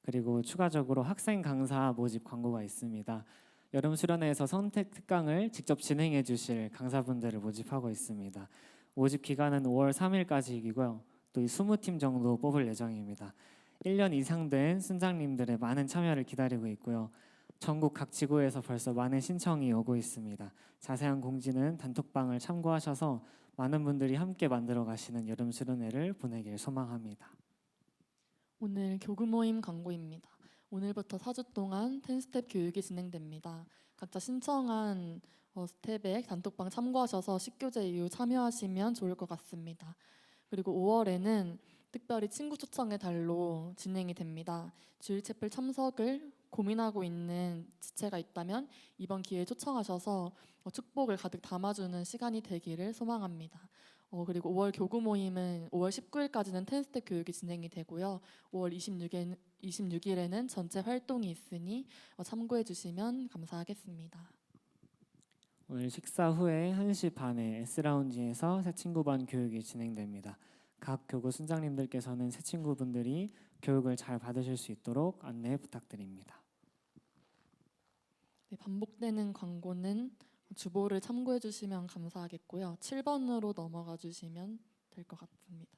그리고 추가적으로 학생 강사 모집 광고가 있습니다. 여름 수련회에서 선택 특강을 직접 진행해 주실 강사분들을 모집하고 있습니다. 모집 기간은 5월 3일까지이고요. 또 이 20팀 정도 뽑을 예정입니다. 1년 이상 된 순장님들의 많은 참여를 기다리고 있고요. 전국 각 지구에서 벌써 많은 신청이 오고 있습니다. 자세한 공지는 단톡방을 참고하셔서 많은 분들이 함께 만들어 가시는 여름 수련회를 보내길 소망합니다. 오늘 교구 모임 광고입니다. 오늘부터 4주 동안 10스텝 교육이 진행됩니다. 각자 신청한 스텝에 단톡방 참고하셔서 10교제 이후 참여하시면 좋을 것 같습니다. 그리고 5월에는 특별히 친구 초청의 달로 진행이 됩니다. 주일 채플 참석을 고민하고 있는 지체가 있다면 이번 기회에 초청하셔서 축복을 가득 담아주는 시간이 되기를 소망합니다. 그리고 5월 교구 모임은 5월 19일까지는 10스텝 교육이 진행이 되고요. 5월 26일에는 전체 활동이 있으니 참고해 주시면 감사하겠습니다. 오늘 식사 후에 1시 반에 S라운지에서 새 친구반 교육이 진행됩니다. 각 교구 순장님들께서는 새 친구분들이 교육을 잘 받으실 수 있도록 안내 부탁드립니다. 네, 반복되는 광고는 주보를 참고해 주시면 감사하겠고요. 7번으로 넘어가 주시면 될 것 같습니다.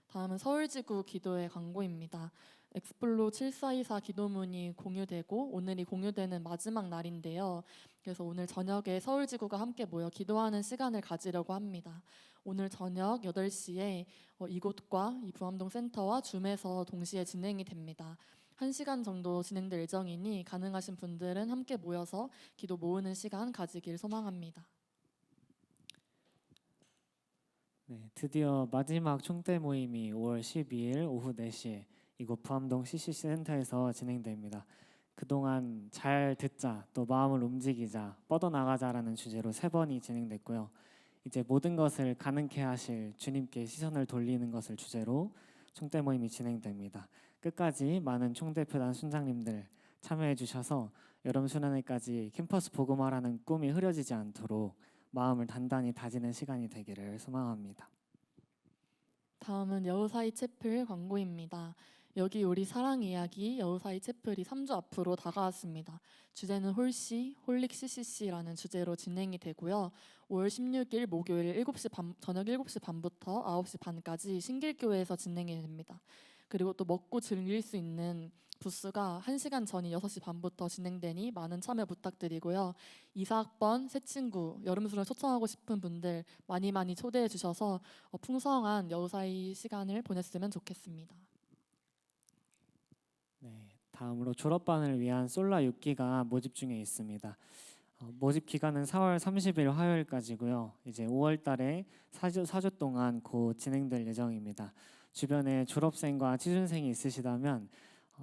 다음은 서울지구 기도회 광고입니다. 엑스플로 7424 기도문이 공유되고 오늘이 공유되는 마지막 날인데요. 그래서 오늘 저녁에 서울지구가 함께 모여 기도하는 시간을 가지려고 합니다. 오늘 저녁 8시에 이곳과 이 부암동 센터와 줌에서 동시에 진행이 됩니다. 1시간 정도 진행될 예정이니 가능하신 분들은 함께 모여서 기도 모으는 시간 가지길 소망합니다. 네, 드디어 마지막 총대 모임이 5월 12일 오후 4시에 이곳 부암동 CCC 센터에서 진행됩니다. 그동안 잘 듣자, 또 마음을 움직이자, 뻗어나가자라는 주제로 3번이 진행됐고요. 이제 모든 것을 가능케 하실 주님께 시선을 돌리는 것을 주제로 총대 모임이 진행됩니다. 끝까지 많은 총대표단 순장님들 참여해 주셔서 여름 수련회까지 캠퍼스 복음화라는 꿈이 흐려지지 않도록 마음을 단단히 다지는 시간이 되기를 소망합니다. 다음은 여우사이 채플 광고입니다. 여기 우리 사랑 이야기 여우사이 채플이 3주 앞으로 다가왔습니다. 주제는 홀씨, 홀릭 CCC라는 주제로 진행이 되고요. 5월 16일 목요일 저녁 7시 반부터 9시 반까지 신길교회에서 진행이 됩니다. 그리고 또 먹고 즐길 수 있는 부스가 1시간 전인 6시 반부터 진행되니 많은 참여 부탁드리고요. 2사학번 새 친구 여름수련 초청하고 싶은 분들 많이 초대해 주셔서 풍성한 여우사이 시간을 보냈으면 좋겠습니다. 네, 다음으로 졸업반을 위한 솔라 6기가 모집 중에 있습니다. 모집 기간은 4월 30일 화요일까지고요. 이제 5월 달에 4주 동안 곧 진행될 예정입니다. 주변에 졸업생과 취준생이 있으시다면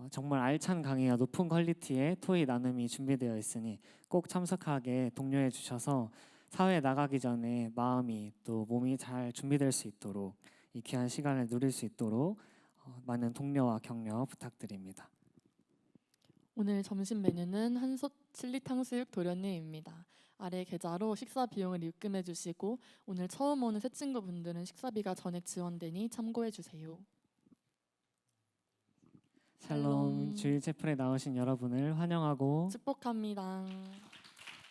정말 알찬 강의와 높은 퀄리티의 토의 나눔이 준비되어 있으니 꼭 참석하게 독려해 주셔서 사회에 나가기 전에 마음이 또 몸이 잘 준비될 수 있도록 이 귀한 시간을 누릴 수 있도록 많은 독려와 격려 부탁드립니다. 오늘 점심 메뉴는 한솥 칠리 탕수육 도련님입니다. 아래 계좌로 식사 비용을 입금해 주시고 오늘 처음 오는 새 친구분들은 식사비가 전액 지원되니 참고해 주세요. 샬롬 주일 채플에 나오신 여러분을 환영하고 축복합니다.